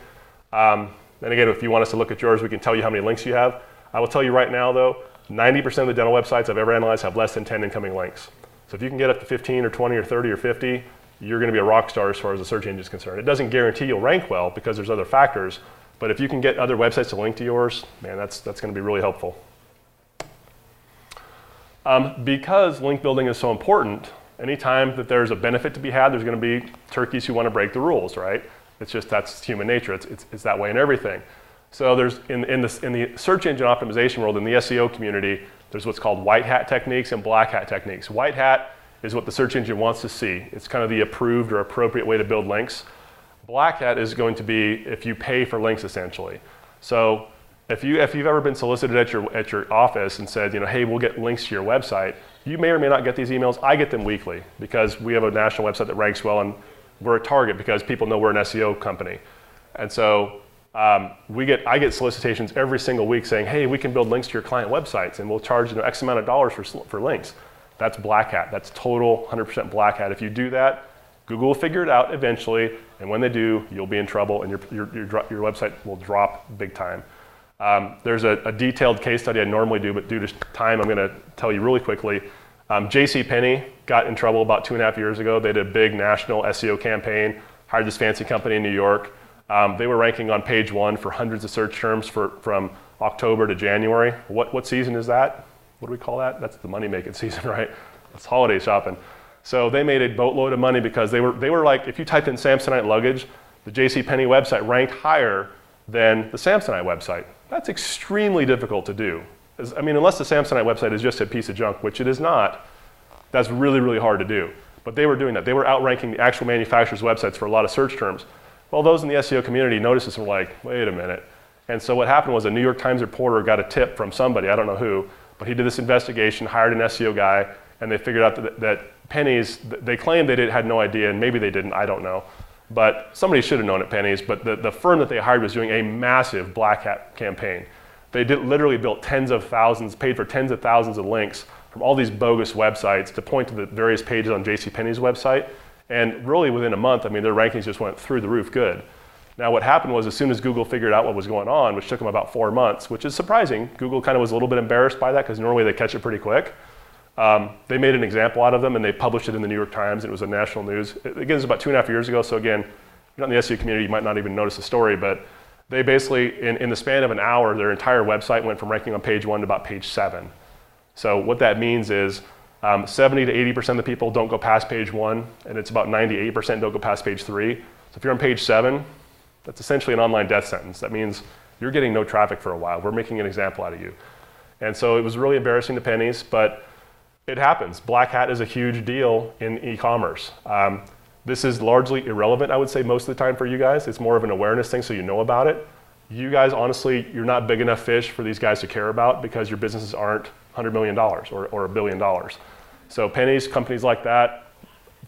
And again, if you want us to look at yours, we can tell you how many links you have. I will tell you right now, though, 90% of the dental websites I've ever analyzed have less than 10 incoming links. So if you can get up to 15 or 20 or 30 or 50, you're going to be a rock star as far as the search engine is concerned. It doesn't guarantee you'll rank well because there's other factors, but if you can get other websites to link to yours, man, that's going to be really helpful. Because link building is so important, anytime that there's a benefit to be had, there's going to be turkeys who want to break the rules, right? It's just, that's human nature. It's that way in everything. So there's, in the search engine optimization world, in the SEO community, there's what's called white hat techniques and black hat techniques. White hat is what the search engine wants to see. It's kind of the approved or appropriate way to build links. Black hat is going to be if you pay for links, essentially. So if you've ever been solicited at your office and said, hey, we'll get links to your website, you may or may not get these emails. I get them weekly because we have a national website that ranks well, and we're a target because people know we're an SEO company. And so I get solicitations every single week saying, hey, we can build links to your client websites and we'll charge X amount of dollars for links. That's black hat. That's total 100% black hat. If you do that, Google will figure it out eventually, and when they do, you'll be in trouble and your website will drop big time. There's a detailed case study I normally do, but due to time, I'm going to tell you really quickly. JCPenney got in trouble about 2.5 years ago. They did a big national SEO campaign, hired this fancy company in New York. They were ranking on page 1 for hundreds of search terms from October to January. What season is that? What do we call that? That's the money-making season, right? That's holiday shopping. So they made a boatload of money because they were like, if you typed in Samsonite luggage, the JCPenney website ranked higher than the Samsonite website. That's extremely difficult to do. I mean, unless the Samsonite website is just a piece of junk, which it is not, that's really, really hard to do. But they were doing that. They were outranking the actual manufacturer's websites for a lot of search terms. Well, those in the SEO community noticed this and were like, wait a minute. And so what happened was a New York Times reporter got a tip from somebody, I don't know who, but he did this investigation, hired an SEO guy, and they figured out that Pennies, they claimed they had no idea, and maybe they didn't, I don't know. But somebody should have known at Pennies, but the firm that they hired was doing a massive black hat campaign. They literally built tens of thousands, paid for tens of thousands of links from all these bogus websites to point to the various pages on JCPenney's website. And really within a month, I mean, their rankings just went through the roof good. Now what happened was as soon as Google figured out what was going on, which took them about 4 months, which is surprising, Google kind of was a little bit embarrassed by that because normally they catch it pretty quick. They made an example out of them and they published it in the New York Times. And it was a national news. Again, it was about 2.5 years ago. So again, if you're not in the SEO community, you might not even notice the story, but they basically, in the span of an hour, their entire website went from ranking on page 1 to about page 7. So what that means is 70 to 80% of the people don't go past page 1, and it's about 98% don't go past page 3. So if you're on page 7, that's essentially an online death sentence. That means you're getting no traffic for a while. We're making an example out of you. And so it was really embarrassing to Pennies, but it happens. Black hat is a huge deal in e-commerce. This is largely irrelevant, I would say, most of the time for you guys. It's more of an awareness thing so you know about it. You guys, honestly, you're not big enough fish for these guys to care about because your businesses aren't $100 million or $1 billion. So Pennies, companies like that,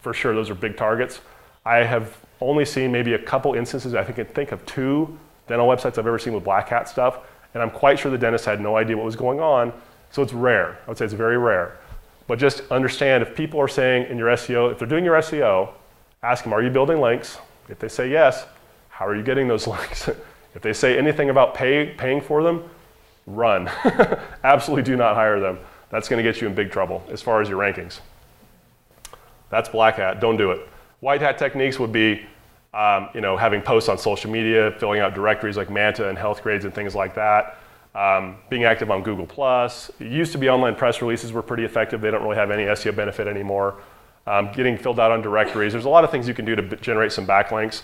for sure, those are big targets. I have only seen maybe a couple instances, I think of 2 dental websites I've ever seen with black hat stuff, and I'm quite sure the dentist had no idea what was going on, so it's rare. I would say it's very rare. But just understand, if people are saying in your SEO, if they're doing your SEO, ask them, are you building links? If they say yes, how are you getting those links? If they say anything about paying for them, run. Absolutely do not hire them. That's going to get you in big trouble as far as your rankings. That's black hat, don't do it. White hat techniques would be having posts on social media, filling out directories like Manta and health grades and things like that. being active on Google+. It used to be online press releases were pretty effective. They don't really have any SEO benefit anymore. Getting filled out on directories. There's a lot of things you can do to generate some backlinks.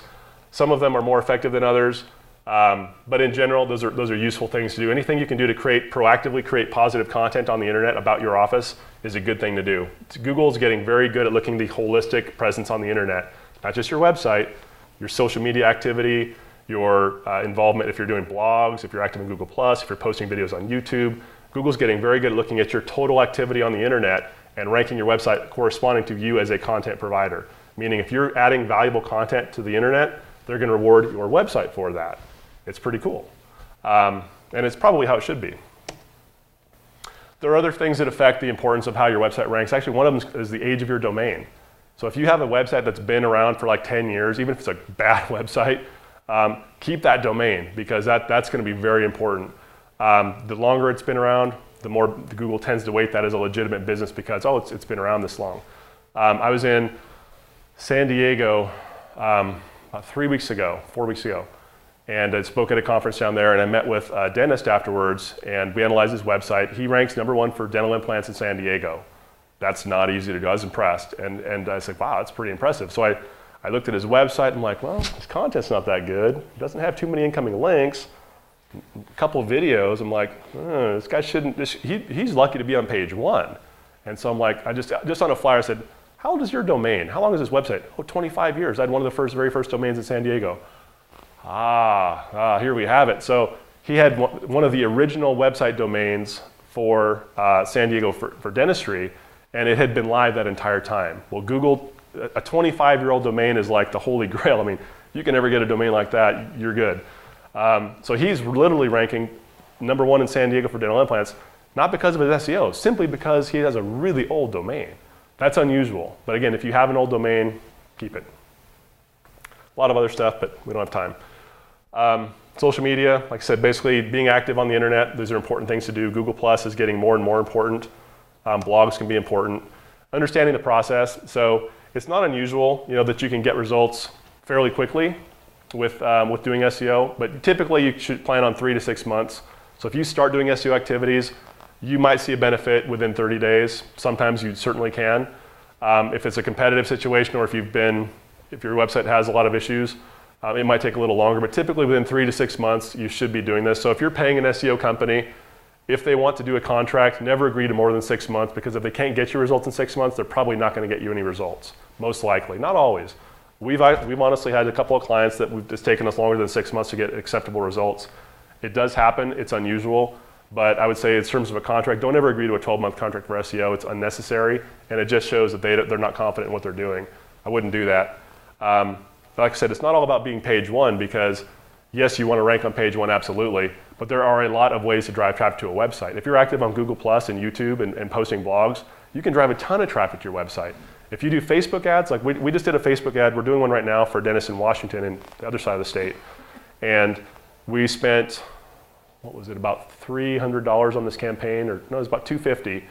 Some of them are more effective than others, but in general, those are useful things to do. Anything you can do to proactively create positive content on the internet about your office is a good thing to do. Google's getting very good at looking at the holistic presence on the internet, not just your website, your social media activity, your involvement if you're doing blogs, if you're active in Google+, if you're posting videos on YouTube. Google's getting very good at looking at your total activity on the internet and ranking your website corresponding to you as a content provider. Meaning if you're adding valuable content to the internet, they're going to reward your website for that. It's pretty cool. And it's probably how it should be. There are other things that affect the importance of how your website ranks. Actually, one of them is the age of your domain. So if you have a website that's been around for like 10 years, even if it's a bad website, keep that domain because that's going to be very important. The longer it's been around, the more Google tends to weight that as a legitimate business because, oh, it's been around this long. I was in San Diego about 4 weeks ago, and I spoke at a conference down there, and I met with a dentist afterwards, and we analyzed his website. He ranks #1 for dental implants in San Diego. That's not easy to do. I was impressed, and I was like, wow, that's pretty impressive. So I looked at his website, and I'm like, well, his content's not that good. He doesn't have too many incoming links. A couple of videos, I'm like, this guy shouldn't, he's lucky to be on page 1. And so I'm like, I just on a flyer I said, how old is your domain? How long is this website? Oh, 25 years. I had one of the very first domains in San Diego. Here we have it. So he had one of the original website domains for San Diego for dentistry, and it had been live that entire time. Well, Google, a 25-year-old domain is like the holy grail. I mean, you can never get a domain like that, you're good. So he's literally ranking #1 in San Diego for dental implants, not because of his SEO, simply because he has a really old domain. That's unusual. But again, if you have an old domain, keep it. A lot of other stuff, but we don't have time. Social media, like I said, basically being active on the internet, these are important things to do. Google Plus is getting more and more important. Blogs can be important. Understanding the process. So it's not unusual, that you can get results fairly quickly with doing SEO, but typically you should plan on 3 to 6 months. So if you start doing SEO activities, you might see a benefit within 30 days. Sometimes you certainly can. If it's a competitive situation or if your website has a lot of issues, it might take a little longer, but typically within 3 to 6 months, you should be doing this. So if you're paying an SEO company, if they want to do a contract, never agree to more than 6 months, because if they can't get you results in 6 months, they're probably not going to get you any results, most likely. Not always. We've honestly had a couple of clients that it's taken us longer than 6 months to get acceptable results. It does happen, it's unusual, but I would say in terms of a contract, don't ever agree to a 12-month contract for SEO. It's unnecessary, and it just shows that they're not confident in what they're doing. I wouldn't do that. Like I said, it's not all about being page 1, because yes, you want to rank on page 1, absolutely, but there are a lot of ways to drive traffic to a website. If you're active on Google Plus and YouTube and posting blogs, you can drive a ton of traffic to your website. If you do Facebook ads, like we just did a Facebook ad, we're doing one right now for dentists in Washington and the other side of the state, and we spent, what was it, about $300 on this campaign, or no, it was about $250,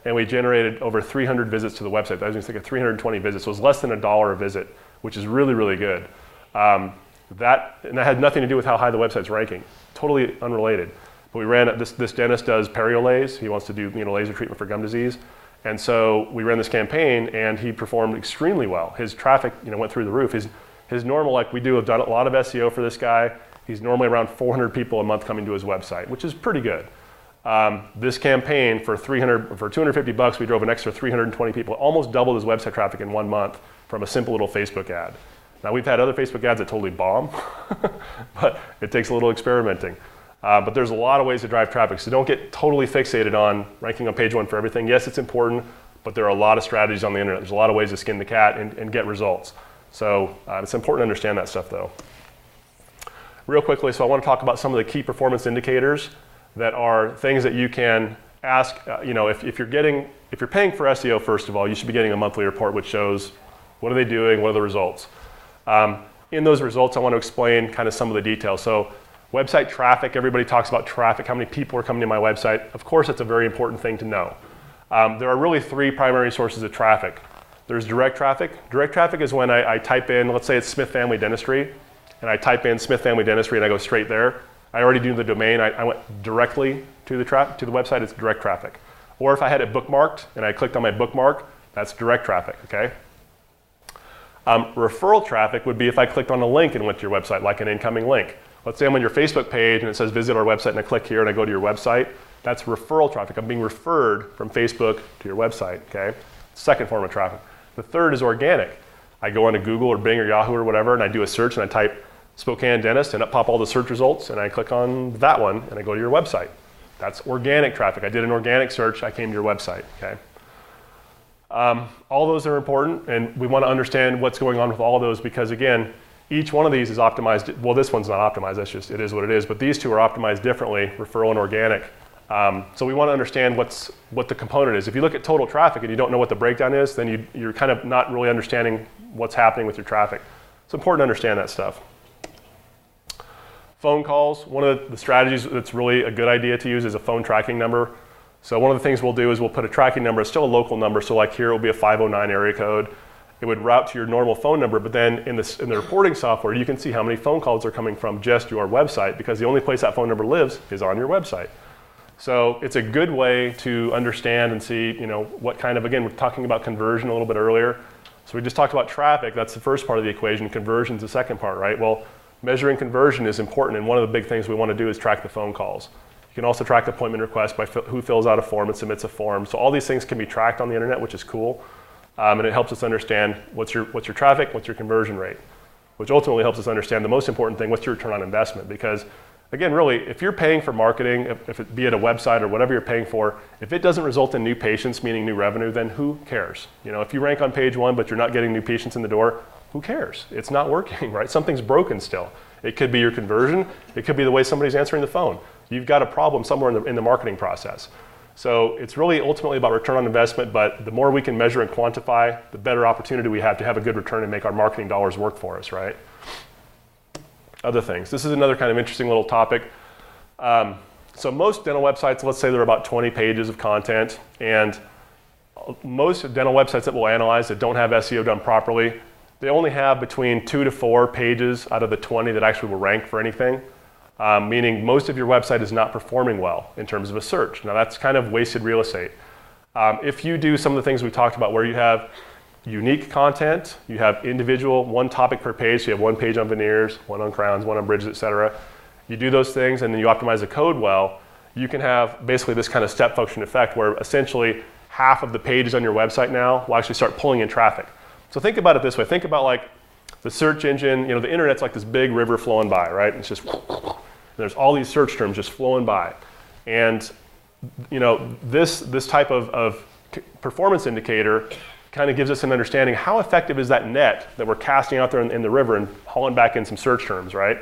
and we generated over 300 visits to the website. I was going to think of 320 visits, so it was less than $1 a visit, which is really, really good. That had nothing to do with how high the website's ranking, totally unrelated. But we ran, this dentist does periolays. He wants to do laser treatment for gum disease. And so we ran this campaign, and he performed extremely well. His traffic went through the roof. His normal, like we've done a lot of SEO for this guy. He's normally around 400 people a month coming to his website, which is pretty good. This campaign for $250, we drove an extra 320 people, almost doubled his website traffic in 1 month from a simple little Facebook ad. Now we've had other Facebook ads that totally bomb, but it takes a little experimenting. But there's a lot of ways to drive traffic, so don't get totally fixated on ranking on page 1 for everything. Yes, it's important, but there are a lot of strategies on the internet. There's a lot of ways to skin the cat and get results. So it's important to understand that stuff though. Real quickly, so I want to talk about some of the key performance indicators that are things that you can ask. If you're paying for SEO, first of all, you should be getting a monthly report which shows what are they doing, what are the results. In those results, I want to explain kind of some of the details. So website traffic, everybody talks about traffic, how many people are coming to my website. Of course, it's a very important thing to know. There are really 3 primary sources of traffic. There's direct traffic. Direct traffic is when I type in, let's say it's Smith Family Dentistry, and I type in Smith Family Dentistry and I go straight there. I already knew the domain. I went directly to the website. It's direct traffic. Or if I had it bookmarked and I clicked on my bookmark, that's direct traffic, okay? Referral traffic would be if I clicked on a link and went to your website, like an incoming link. Let's say I'm on your Facebook page and it says visit our website, and I click here and I go to your website. That's referral traffic. I'm being referred from Facebook to your website, okay? Second form of traffic. The third is organic. I go onto Google or Bing or Yahoo or whatever, and I do a search and I type Spokane dentist, and up pop all the search results, and I click on that one and I go to your website. That's organic traffic. I did an organic search, I came to your website, okay? All those are important, and we want to understand what's going on with all of those, because again, each one of these is optimized. Well, this one's not optimized, that's just, it is what it is, but these two are optimized differently, referral and organic. So we want to understand what the component is. If you look at total traffic and you don't know what the breakdown is, then you're kind of not really understanding what's happening with your traffic. It's important to understand that stuff. Phone calls, one of the strategies that's really a good idea to use is a phone tracking number. So one of the things we'll do is we'll put a tracking number. It's still a local number, so like here it will be a 509 area code. It would route to your normal phone number, but then in the reporting software, you can see how many phone calls are coming from just your website, because the only place that phone number lives is on your website. So it's a good way to understand and see, what kind of, again, we're talking about conversion a little bit earlier. So we just talked about traffic, that's the first part of the equation. Conversion's the second part, right? Well, measuring conversion is important, and one of the big things we want to do is track the phone calls. You can also track appointment requests by who fills out a form and submits a form. So all these things can be tracked on the internet, which is cool. And it helps us understand what's your traffic, what's your conversion rate, which ultimately helps us understand the most important thing, what's your return on investment. Because again, really, if you're paying for marketing, if it be it a website or whatever you're paying for, if it doesn't result in new patients, meaning new revenue, then who cares? If you rank on page 1 but you're not getting new patients in the door, who cares? It's not working, right? Something's broken still. It could be your conversion. It could be the way somebody's answering the phone. You've got a problem somewhere in the marketing process. So it's really ultimately about return on investment, but the more we can measure and quantify, the better opportunity we have to have a good return and make our marketing dollars work for us, right? Other things. This is another kind of interesting little topic. So most dental websites, let's say they're about 20 pages of content, and most dental websites that we'll analyze that don't have SEO done properly, they only have between 2 to 4 pages out of the 20 that actually will rank for anything, meaning most of your website is not performing well in terms of a search. Now that's kind of wasted real estate. If you do some of the things we talked about where you have unique content, you have individual, one topic per page, so you have one page on veneers, one on crowns, one on bridges, etc. You do those things and then you optimize the code well, you can have basically this kind of step function effect where essentially half of the pages on your website now will actually start pulling in traffic. So think about it this way. Think about like the search engine, the internet's like this big river flowing by, right? It's just, there's all these search terms just flowing by. And this type of performance indicator kind of gives us an understanding how effective is that net that we're casting out there in the river and hauling back in some search terms, right?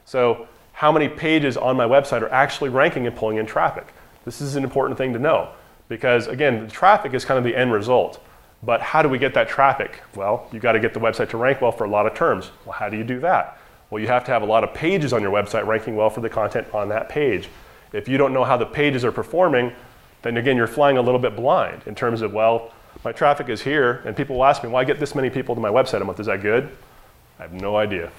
So how many pages on my website are actually ranking and pulling in traffic? This is an important thing to know because again, the traffic is kind of the end result. But how do we get that traffic? Well, you got to get the website to rank well for a lot of terms. Well, how do you do that? Well, you have to have a lot of pages on your website ranking well for the content on that page. If you don't know how the pages are performing, then again, you're flying a little bit blind in terms of, well, my traffic is here, and people will ask me, well, I get this many people to my website a month. Is that good? I have no idea.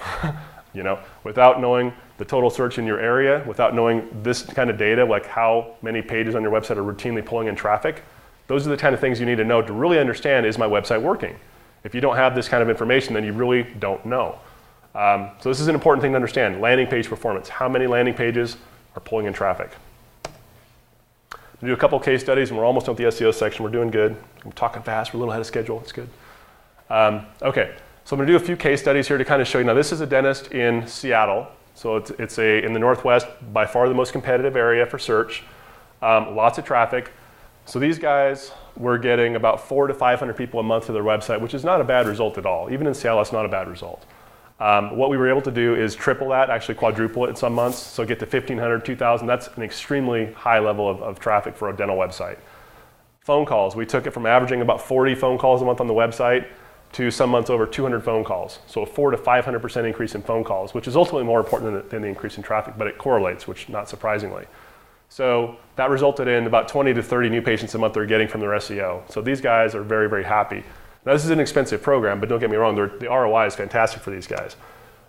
Without knowing the total search in your area, without knowing this kind of data, like how many pages on your website are routinely pulling in traffic, those are the kind of things you need to know to really understand, is my website working? If you don't have this kind of information, then you really don't know. So this is an important thing to understand. Landing page performance. How many landing pages are pulling in traffic? We'll do a couple case studies, and we're almost done with the SEO section. We're doing good. I'm talking fast. We're a little ahead of schedule. It's good. Okay, so I'm going to do a few case studies here to kind of show you. Now, this is a dentist in Seattle. So it's in the Northwest, by far the most competitive area for search. Lots of traffic. So these guys were getting about 400 to 500 people a month to their website, which is not a bad result at all. Even in Seattle, it's not a bad result. What we were able to do is triple that, actually quadruple it in some months. So get to 1,500, 2,000. That's an extremely high level of traffic for a dental website. Phone calls. We took it from averaging about 40 phone calls a month on the website to some months over 200 phone calls. So a 400 to 500% increase in phone calls, which is ultimately more important than the increase in traffic, but it correlates, which not surprisingly. So that resulted in about 20 to 30 new patients a month they're getting from their SEO. So these guys are very, very happy. Now this is an expensive program, but don't get me wrong, the ROI is fantastic for these guys.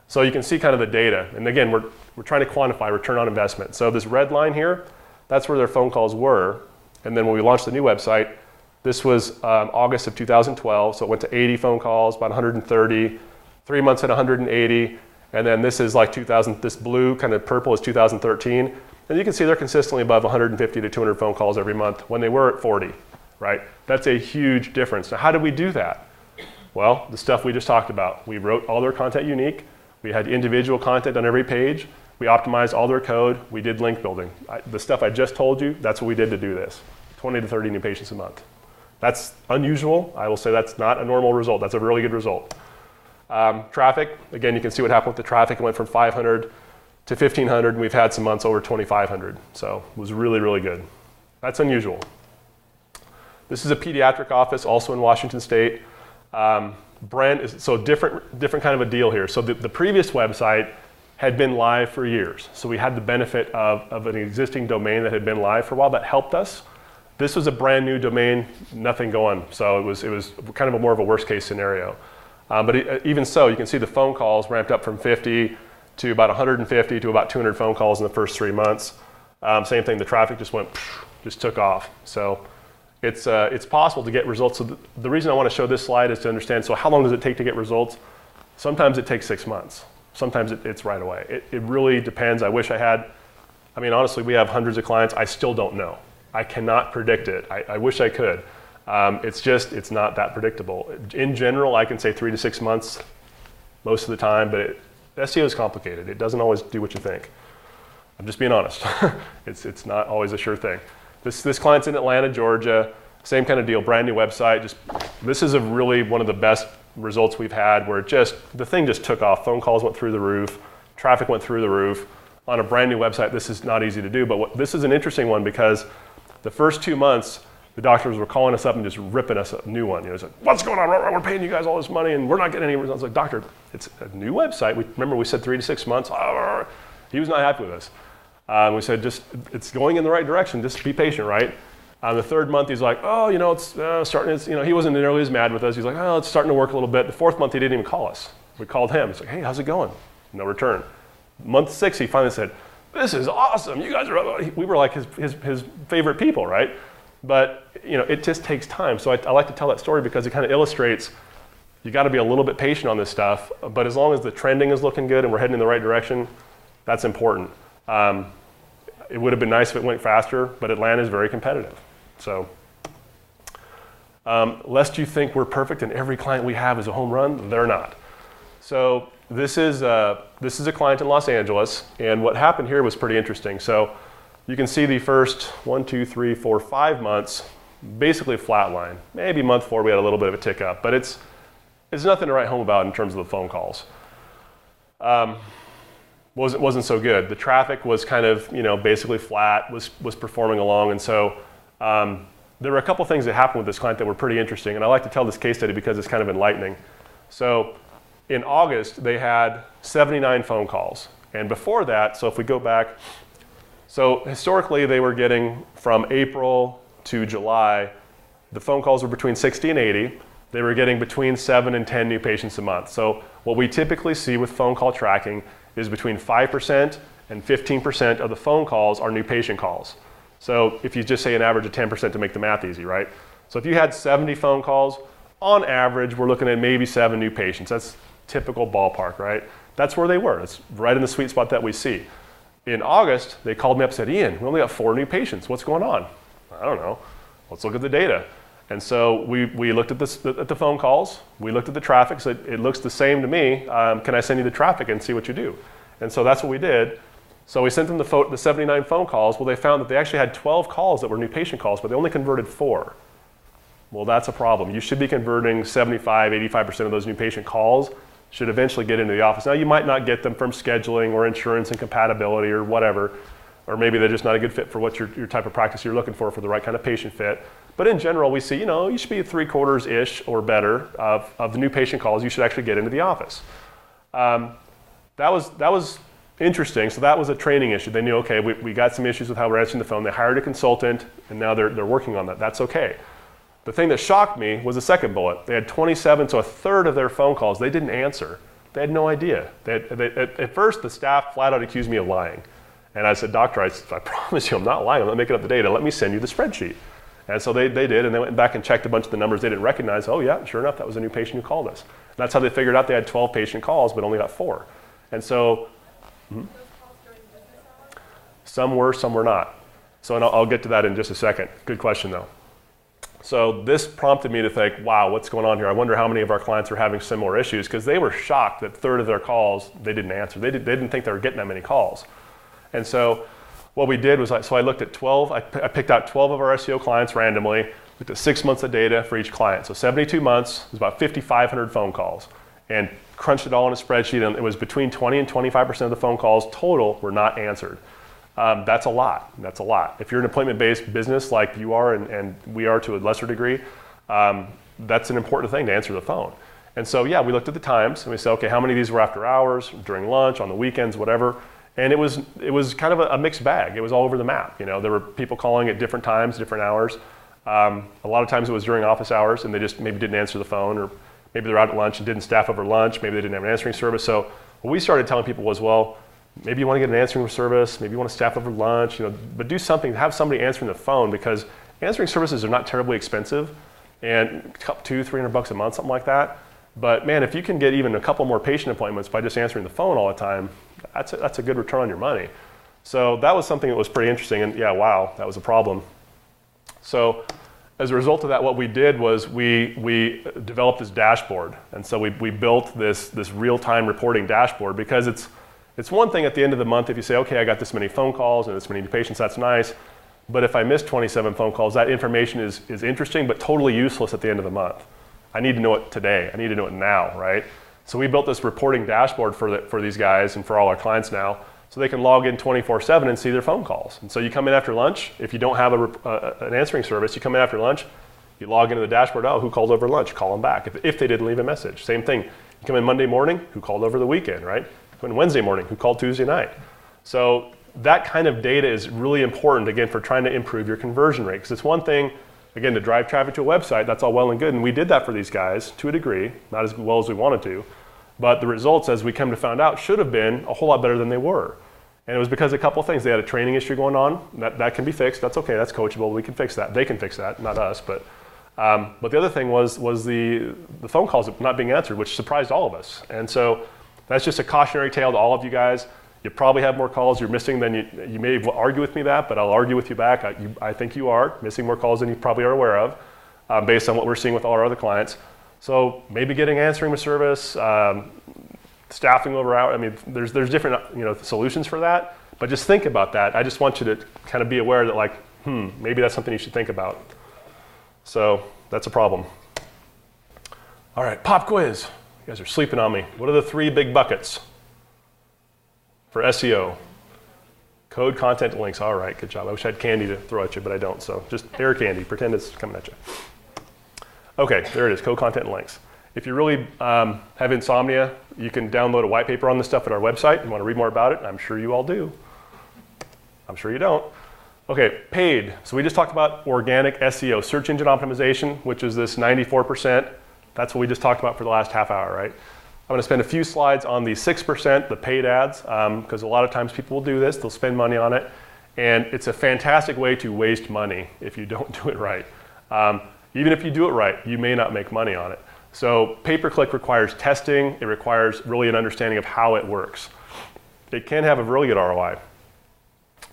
So you can see kind of the data. And again, we're trying to quantify return on investment. So this red line here, that's where their phone calls were. And then when we launched the new website, this was August of 2012. So it went to 80 phone calls, about 130, 3 months at 180. And then this is like 2000, this blue kind of purple is 2013. And you can see they're consistently above 150 to 200 phone calls every month when they were at 40, right? That's a huge difference. Now, how did we do that? Well, the stuff we just talked about. We wrote all their content unique. We had individual content on every page. We optimized all their code. We did link building. The stuff I just told you, that's what we did to do this. 20 to 30 new patients a month. That's unusual. I will say that's not a normal result. That's a really good result. Traffic, again, you can see what happened with the traffic. It went from 500 to 1,500, and we've had some months over 2,500. So it was really, really good. That's unusual. This is a pediatric office, also in Washington State. So different kind of a deal here. So the previous website had been live for years. So we had the benefit of an existing domain that had been live for a while. That helped us. This was a brand new domain, nothing going. So it was kind of a more of a worst case scenario. Even so, you can see the phone calls ramped up from 50 to about 150 to about 200 phone calls in the first 3 months. Same thing, the traffic just took off. So it's possible to get results. So the reason I want to show this slide is to understand, so how long does it take to get results? Sometimes it takes 6 months. Sometimes it's right away. It really depends. I wish I had, honestly, we have hundreds of clients. I still don't know. I cannot predict it. I wish I could. It's not that predictable. In general, I can say 3 to 6 months most of the time, but SEO is complicated. It doesn't always do what you think. I'm just being honest. It's not always a sure thing. This client's in Atlanta, Georgia, same kind of deal, brand new website. This is really one of the best results we've had where the thing just took off. Phone calls went through the roof, traffic went through the roof. On a brand new website, this is not easy to do, but this is an interesting one because the first 2 months, the doctors were calling us up and just ripping us a new one. It's like, what's going on? We're paying you guys all this money and we're not getting any results. Like, doctor, it's a new website. Remember we said 3 to 6 months. He was not happy with us. We said, it's going in the right direction. Just be patient, right? The 3rd month, he's like, it's starting. He wasn't nearly as mad with us. He's like, it's starting to work a little bit. The 4th month, he didn't even call us. We called him. He's like, hey, how's it going? No return. Month 6, he finally said, this is awesome. You guys are. We were like his favorite people, right? But it just takes time. So I like to tell that story because it kind of illustrates you got to be a little bit patient on this stuff. But as long as the trending is looking good and we're heading in the right direction, that's important. It would have been nice if it went faster, but Atlanta is very competitive. So lest you think we're perfect and every client we have is a home run, they're not. So this is a client in Los Angeles, and what happened here was pretty interesting. So you can see the first 1, 2, 3, 4, 5 months, basically flat line. Maybe month 4 we had a little bit of a tick up, but it's nothing to write home about in terms of the phone calls. Wasn't so good. The traffic was kind of basically flat, was performing along, and so there were a couple things that happened with this client that were pretty interesting, and I like to tell this case study because it's kind of enlightening. So in August they had 79 phone calls, and before that, so if we go back. So historically, they were getting from April to July, the phone calls were between 60 and 80. They were getting between 7 and 10 new patients a month. So what we typically see with phone call tracking is between 5% and 15% of the phone calls are new patient calls. So if you just say an average of 10% to make the math easy, right? So if you had 70 phone calls, on average, we're looking at maybe 7 new patients. That's typical ballpark, right? That's where they were. It's right in the sweet spot that we see. In August, they called me up and said, Ian, we only got 4 new patients. What's going on? I don't know. Let's look at the data. And so we looked at the phone calls. We looked at the traffic. Said, it looks the same to me. Can I send you the traffic and see what you do? And so that's what we did. So we sent them the 79 phone calls. Well, they found that they actually had 12 calls that were new patient calls, but they only converted 4. Well, that's a problem. You should be converting 75, 85% of those new patient calls should eventually get into the office. Now, you might not get them from scheduling or insurance and compatibility or whatever, or maybe they're just not a good fit for what your type of practice you're looking for the right kind of patient fit. But in general, we see, you should be 3/4-ish or better of the new patient calls you should actually get into the office. That was interesting. So that was a training issue. They knew, okay, we got some issues with how we're answering the phone. They hired a consultant, and now they're working on that. That's okay. The thing that shocked me was the second bullet. They had 27, so 1/3 of their phone calls they didn't answer. They had no idea. At first, the staff flat out accused me of lying. And I said, doctor, I promise you I'm not lying. I'm not making up the data. Let me send you the spreadsheet. And so they did, and they went back and checked a bunch of the numbers they didn't recognize. Oh yeah, sure enough, that was a new patient who called us. And that's how they figured out they had 12 patient calls, but only got 4. And so, Those calls during business hours? some were not. So and I'll get to that in just a second. Good question though. So this prompted me to think, wow, what's going on here? I wonder how many of our clients are having similar issues, because they were shocked that a third of their calls they didn't answer. They didn't think they were getting that many calls. And so what we did was, so I looked at 12, I picked out 12 of our SEO clients randomly, looked at 6 months of data for each client. So 72 months was about 5,500 phone calls, and crunched it all in a spreadsheet, and it was between 20 and 25% of the phone calls total were not answered. That's a lot. That's a lot. If you're an appointment-based business like you are and we are to a lesser degree, that's an important thing to answer the phone. And so, yeah, we looked at the times and we said, okay, how many of these were after hours, during lunch, on the weekends, whatever. And it was kind of a mixed bag. It was all over the map. You know, there were people calling at different times, different hours. A lot of times it was during office hours and they just maybe didn't answer the phone, or maybe they're out at lunch and didn't staff over lunch. Maybe they didn't have an answering service. So what we started telling people was, well, maybe you want to get an answering service, maybe you want to staff over lunch, you know, but do something, have somebody answering the phone, because answering services are not terribly expensive, and $200-300 a month, something like that. But man, if you can get even a couple more patient appointments by just answering the phone all the time, that's a good return on your money. So that was something that was pretty interesting, and yeah, wow, that was a problem. So as a result of that, what we did was we developed this dashboard, and so we built this real-time reporting dashboard, because it's one thing at the end of the month if you say, okay, I got this many phone calls and this many patients, that's nice. But if I miss 27 phone calls, that information is interesting, but totally useless at the end of the month. I need to know it today. I need to know it now, right? So we built this reporting dashboard for these guys and for all our clients now, so they can log in 24/7 and see their phone calls. And so you come in after lunch. If you don't have an answering service, you come in after lunch, you log into the dashboard. Oh, who called over lunch? Call them back if they didn't leave a message. Same thing. You come in Monday morning, who called over the weekend, right? When Wednesday morning, who called Tuesday night. So that kind of data is really important, again, for trying to improve your conversion rate. Because it's one thing, again, to drive traffic to a website, that's all well and good. And we did that for these guys to a degree, not as well as we wanted to. But the results, as we come to find out, should have been a whole lot better than they were. And it was because of a couple of things. They had a training issue going on. That can be fixed. That's okay. That's coachable. We can fix that. They can fix that, not us. But the other thing was the phone calls not being answered, which surprised all of us. And so that's just a cautionary tale to all of you guys. You probably have more calls you're missing than you may argue with me that, but I'll argue with you back. I think you are missing more calls than you probably are aware of, based on what we're seeing with all our other clients. So maybe getting answering service, staffing over out. I mean, there's different solutions for that, but just think about that. I just want you to kind of be aware that maybe that's something you should think about. So that's a problem. All right, pop quiz. You guys are sleeping on me. What are the 3 big buckets for SEO? Code, content, links. All right, good job. I wish I had candy to throw at you, but I don't. So just air candy. Pretend it's coming at you. Okay, there it is. Code, content, and links. If you really have insomnia, you can download a white paper on this stuff at our website. You want to read more about it? I'm sure you all do. I'm sure you don't. Okay, paid. So we just talked about organic SEO, search engine optimization, which is this 94%. That's what we just talked about for the last half hour, right? I'm going to spend a few slides on the 6%, the paid ads, because a lot of times people will do this. They'll spend money on it. And it's a fantastic way to waste money if you don't do it right. Even if you do it right, you may not make money on it. So pay-per-click requires testing. It requires really an understanding of how it works. It can have a really good ROI.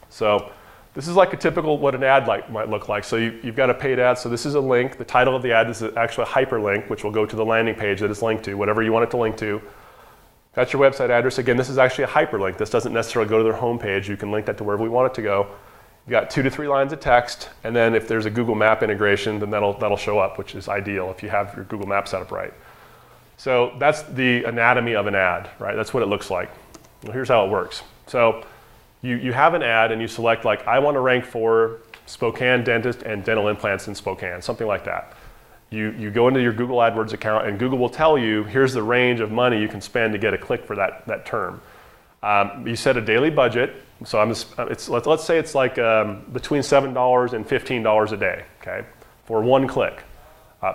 So this is like a typical what an ad might look like. So you've got a paid ad. So this is a link. The title of the ad is actually a hyperlink, which will go to the landing page that it's linked to, whatever you want it to link to. That's your website address. Again, this is actually a hyperlink. This doesn't necessarily go to their homepage. You can link that to wherever we want it to go. You've got 2 to 3 lines of text, and then if there's a Google Map integration, then that'll show up, which is ideal if you have your Google Map set up right. So that's the anatomy of an ad, right? That's what it looks like. Well, here's how it works. So you have an ad and you select I want to rank for Spokane dentist and dental implants in Spokane, something like that. You go into your Google AdWords account and Google will tell you, here's the range of money you can spend to get a click for that term. You set a daily budget. So let's say it's between $7 and $15 a day, okay, for one click.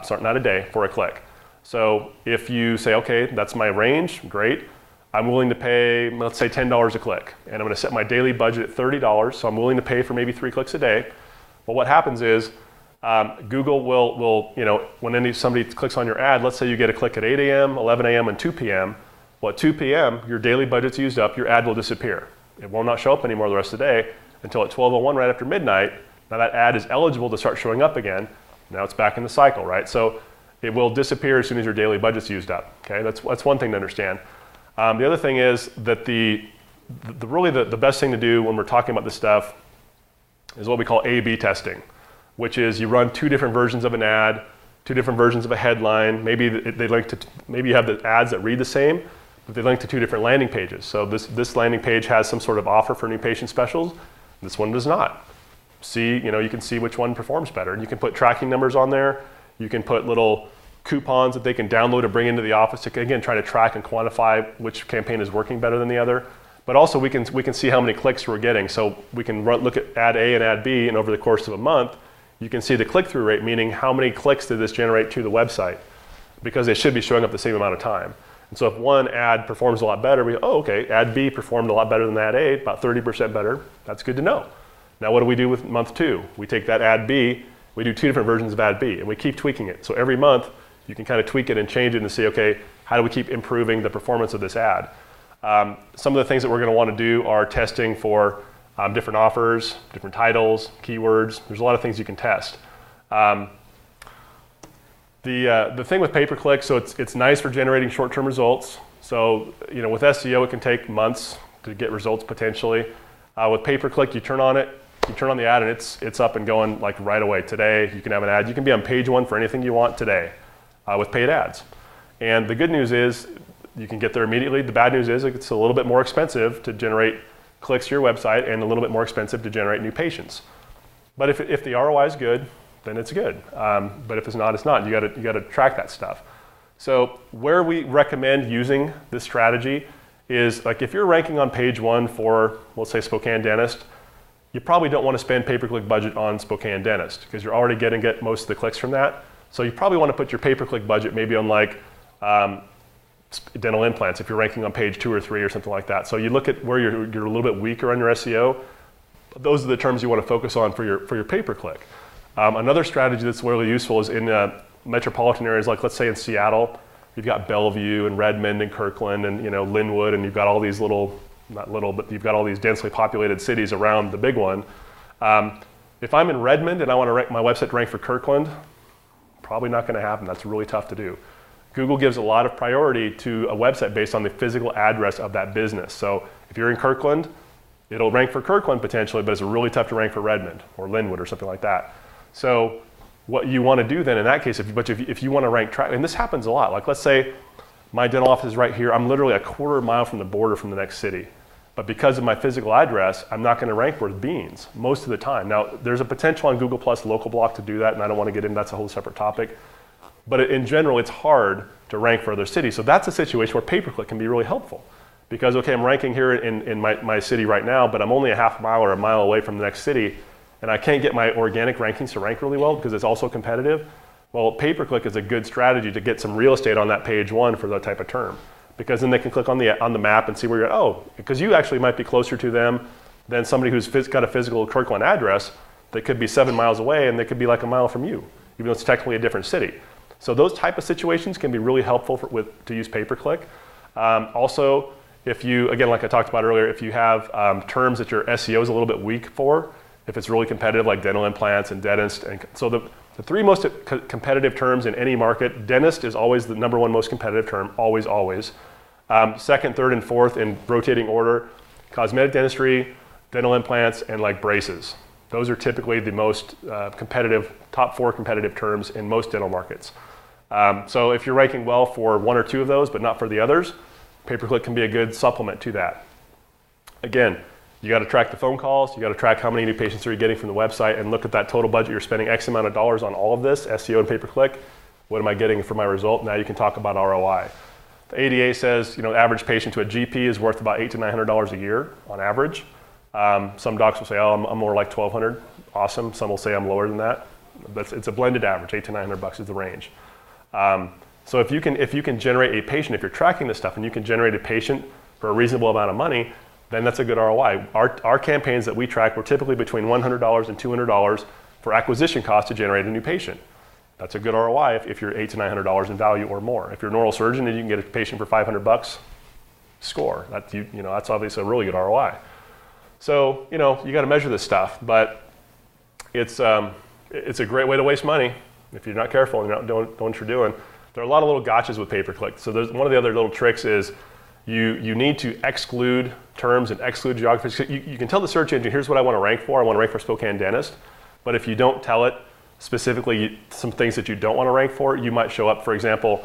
Sorry, not a day, for a click. So if you say, okay, that's my range, great. I'm willing to pay, let's say $10 a click, and I'm going to set my daily budget at $30, so I'm willing to pay for maybe 3 clicks a day. But what happens is Google will, when somebody clicks on your ad, let's say you get a click at 8 a.m., 11 a.m., and 2 p.m. Well, at 2 p.m., your daily budget's used up, your ad will disappear. It will not show up anymore the rest of the day until at 12:01 right after midnight. Now that ad is eligible to start showing up again. Now it's back in the cycle, right? So it will disappear as soon as your daily budget's used up. Okay, that's one thing to understand. The other thing is that the best thing to do when we're talking about this stuff is what we call A/B testing, which is you run 2 different versions of an ad, 2 different versions of a headline. Maybe maybe you have the ads that read the same, but they link to 2 different landing pages. So this landing page has some sort of offer for new patient specials. This one does not. You can see which one performs better. And you can put tracking numbers on there. You can put little coupons that they can download and bring into the office to, again, try to track and quantify which campaign is working better than the other. But also we can see how many clicks we're getting. So we can look at ad A and ad B, and over the course of a month, you can see the click-through rate, meaning how many clicks did this generate to the website, because they should be showing up the same amount of time. And so if one ad performs a lot better, we go, oh, okay, ad B performed a lot better than ad A, about 30% better. That's good to know. Now what do we do with month 2? We take that ad B, we do 2 different versions of ad B, and we keep tweaking it. So every month, you can kind of tweak it and change it and see, okay, how do we keep improving the performance of this ad? Some of the things that we're going to want to do are testing for different offers, different titles, keywords. There's a lot of things you can test. The thing with pay-per-click, so it's nice for generating short-term results. So with SEO, it can take months to get results potentially. With pay-per-click, you turn on it, you turn on the ad, and it's up and going like right away. Today, you can have an ad. You can be on page 1 for anything you want today with paid ads. And the good news is you can get there immediately. The bad news is it's a little bit more expensive to generate clicks to your website and a little bit more expensive to generate new patients. But if the ROI is good, then it's good. But if it's not, it's not. You got to track that stuff. So where we recommend using this strategy is, like, if you're ranking on page 1 for, let's say, Spokane Dentist, you probably don't want to spend pay-per-click budget on Spokane Dentist because you're already going to get most of the clicks from that. So you probably want to put your pay-per-click budget maybe on like dental implants if you're ranking on page 2 or 3 or something like that. So you look at where you're a little bit weaker on your SEO. Those are the terms you want to focus on for your pay-per-click. Another strategy that's really useful is in metropolitan areas, like let's say in Seattle, you've got Bellevue and Redmond and Kirkland and Linwood, and you've got all these but you've got all these densely populated cities around the big one. If I'm in Redmond and I want to rank my website to rank for Kirkland, probably not going to happen. That's really tough to do. Google gives a lot of priority to a website based on the physical address of that business. So if you're in Kirkland, it'll rank for Kirkland potentially, but it's really tough to rank for Redmond or Linwood or something like that. So what you want to do then in that case, if you want to rank, and this happens a lot, like let's say my dental office is right here, I'm literally a quarter mile from the border from the next city. But because of my physical address, I'm not going to rank worth beans most of the time. Now, there's a potential on Google Plus local block to do that, and I don't want to get into that's a whole separate topic. But in general, it's hard to rank for other cities. So that's a situation where pay-per-click can be really helpful. Because, okay, I'm ranking here in my city right now, but I'm only a half mile or a mile away from the next city, and I can't get my organic rankings to rank really well because it's also competitive. Well, pay-per-click is a good strategy to get some real estate on that page 1 for that type of term. Because then they can click on the map and see where you're at. Oh, because you actually might be closer to them than somebody who's got a physical Kirkland address that could be 7 miles away and they could be like a mile from you, even though it's technically a different city. So those type of situations can be really helpful to use pay-per-click. Also, if you, again, like I talked about earlier, if you have terms that your SEO is a little bit weak for, if it's really competitive like dental implants and dentist, and so the 3 most competitive terms in any market, dentist is always the number 1 most competitive term, always, always. Second, third, and fourth in rotating order, cosmetic dentistry, dental implants, and like braces. Those are typically the most competitive, top 4 competitive terms in most dental markets. So if you're ranking well for 1 or 2 of those, but not for the others, pay-per-click can be a good supplement to that. Again, you got to track the phone calls, you got to track how many new patients are you getting from the website, and look at that total budget. You're spending X amount of dollars on all of this, SEO and pay-per-click. What am I getting for my result? Now you can talk about ROI. The ADA says, average patient to a GP is worth about $800 to $900 a year on average. Some docs will say, oh, I'm more like $1,200. Awesome. Some will say I'm lower than that. But it's a blended average. $800 to $900 is the range. So if you can generate a patient, if you're tracking this stuff and you can generate a patient for a reasonable amount of money, then that's a good ROI. Our campaigns that we track were typically between $100 and $200 for acquisition cost to generate a new patient. That's a good ROI if you're $800 to $900 in value or more. If you're a neurosurgeon and you can get a patient for $500, score. That's obviously a really good ROI. So you got to measure this stuff, but it's a great way to waste money if you're not careful and you're not doing what you're doing. There are a lot of little gotchas with pay-per-click. So there's one of the other little tricks is you need to exclude terms and exclude geographies. You can tell the search engine, here's what I want to rank for. I want to rank for Spokane dentist. But if you don't tell it specifically some things that you don't want to rank for, you might show up. For example,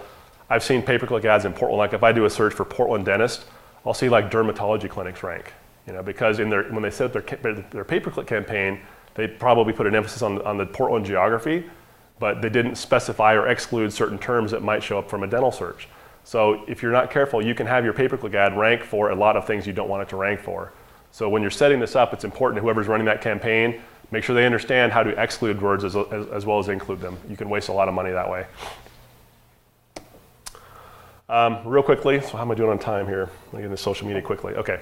I've seen pay-per-click ads in Portland. Like if I do a search for Portland dentist, I'll see like dermatology clinics rank. Because when they set up their pay-per-click campaign, they probably put an emphasis on the Portland geography, but they didn't specify or exclude certain terms that might show up from a dental search. So if you're not careful, you can have your pay-per-click ad rank for a lot of things you don't want it to rank for. So when you're setting this up, it's important whoever's running that campaign, make sure they understand how to exclude words as well as include them. You can waste a lot of money that way. Real quickly, so how am I doing on time here? Let me get into social media quickly. Okay.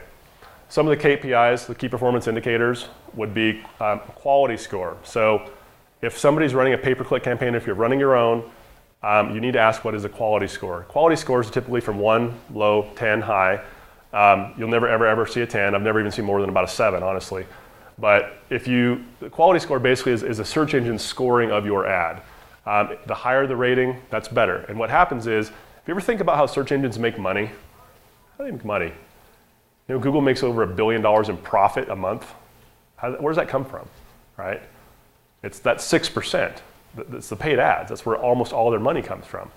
Some of the KPIs, the key performance indicators, would be quality score. So if somebody's running a pay-per-click campaign, if you're running your own, you need to ask what is a quality score. Quality scores are typically from 1, low, 10, high. You'll never, ever see a 10. I've never even seen more than about a 7, honestly. But the quality score basically is a search engine scoring of your ad. The higher the rating, that's better. And what happens is, if you ever think about how search engines make money, how do they make money? Google makes over $1 billion in profit a month. Where does that come from, right? It's that 6%. It's the paid ads. That's where almost all their money comes from.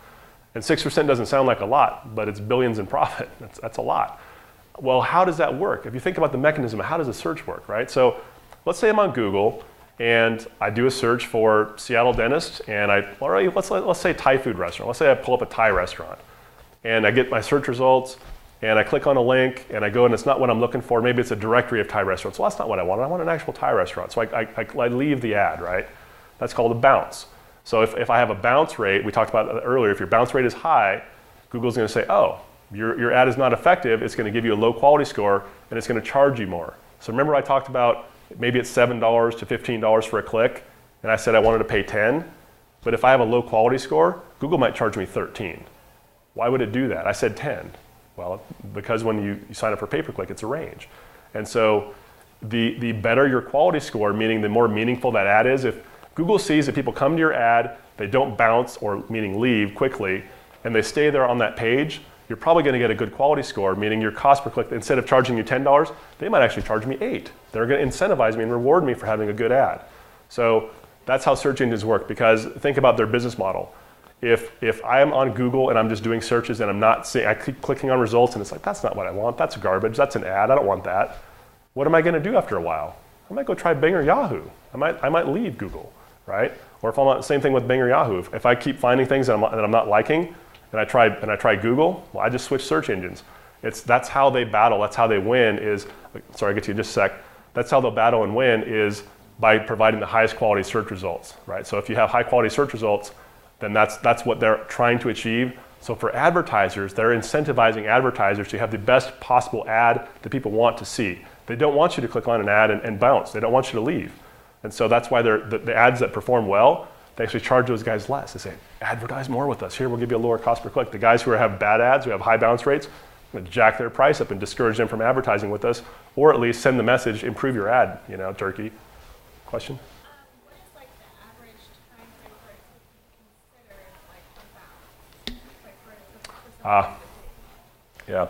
And 6% doesn't sound like a lot, but it's billions in profit. That's a lot. Well, how does that work? If you think about the mechanism, how does a search work, right? So let's say I'm on Google and I do a search for Seattle dentist, and let's say Thai food restaurant. Let's say I pull up a Thai restaurant, and I get my search results, and I click on a link, and I go, and it's not what I'm looking for. Maybe it's a directory of Thai restaurants. Well, that's not what I want. I want an actual Thai restaurant. So I leave the ad, right? That's called a bounce. So if I have a bounce rate, we talked about that earlier, if your bounce rate is high, Google's going to say, oh, your ad is not effective. It's going to give you a low quality score, and it's going to charge you more. So remember I talked about maybe it's $7 to $15 for a click, and I said I wanted to pay 10. But if I have a low quality score, Google might charge me 13. Why would it do that? I said 10. Well, because when you sign up for pay-per-click, it's a range. And so the better your quality score, meaning the more meaningful that ad is, if Google sees that people come to your ad, they don't bounce, or meaning leave quickly, and they stay there on that page, you're probably going to get a good quality score, meaning your cost per click, instead of charging you $10, they might actually charge me $8. They're going to incentivize me and reward me for having a good ad. So that's how search engines work, because think about their business model. If I am on Google and I'm just doing searches and I'm not seeing, I keep clicking on results and it's like, that's not what I want, that's garbage, that's an ad, I don't want that. What am I going to do after a while? I might go try Bing or Yahoo. I might leave Google, right? Or if I'm not, same thing with Bing or Yahoo. If I keep finding things that I'm not liking, and I try Google, well, I just switch search engines. That's how they battle. That's how they win. Sorry, I'll get to you in just a sec. That's how they'll battle and win, is by providing the highest quality search results, right? So if you have high quality search results, then that's what they're trying to achieve. So for advertisers, they're incentivizing advertisers to have the best possible ad that people want to see. They don't want you to click on an ad and bounce. They don't want you to leave. And so that's why the ads that perform well, they actually charge those guys less. They say, advertise more with us. Here, we'll give you a lower cost per click. The guys who have bad ads, who have high bounce rates, we'll jack their price up and discourage them from advertising with us, or at least send the message, improve your ad, turkey. Question? What is like the average time frame for it to be considered like a bounce? Like for Yeah.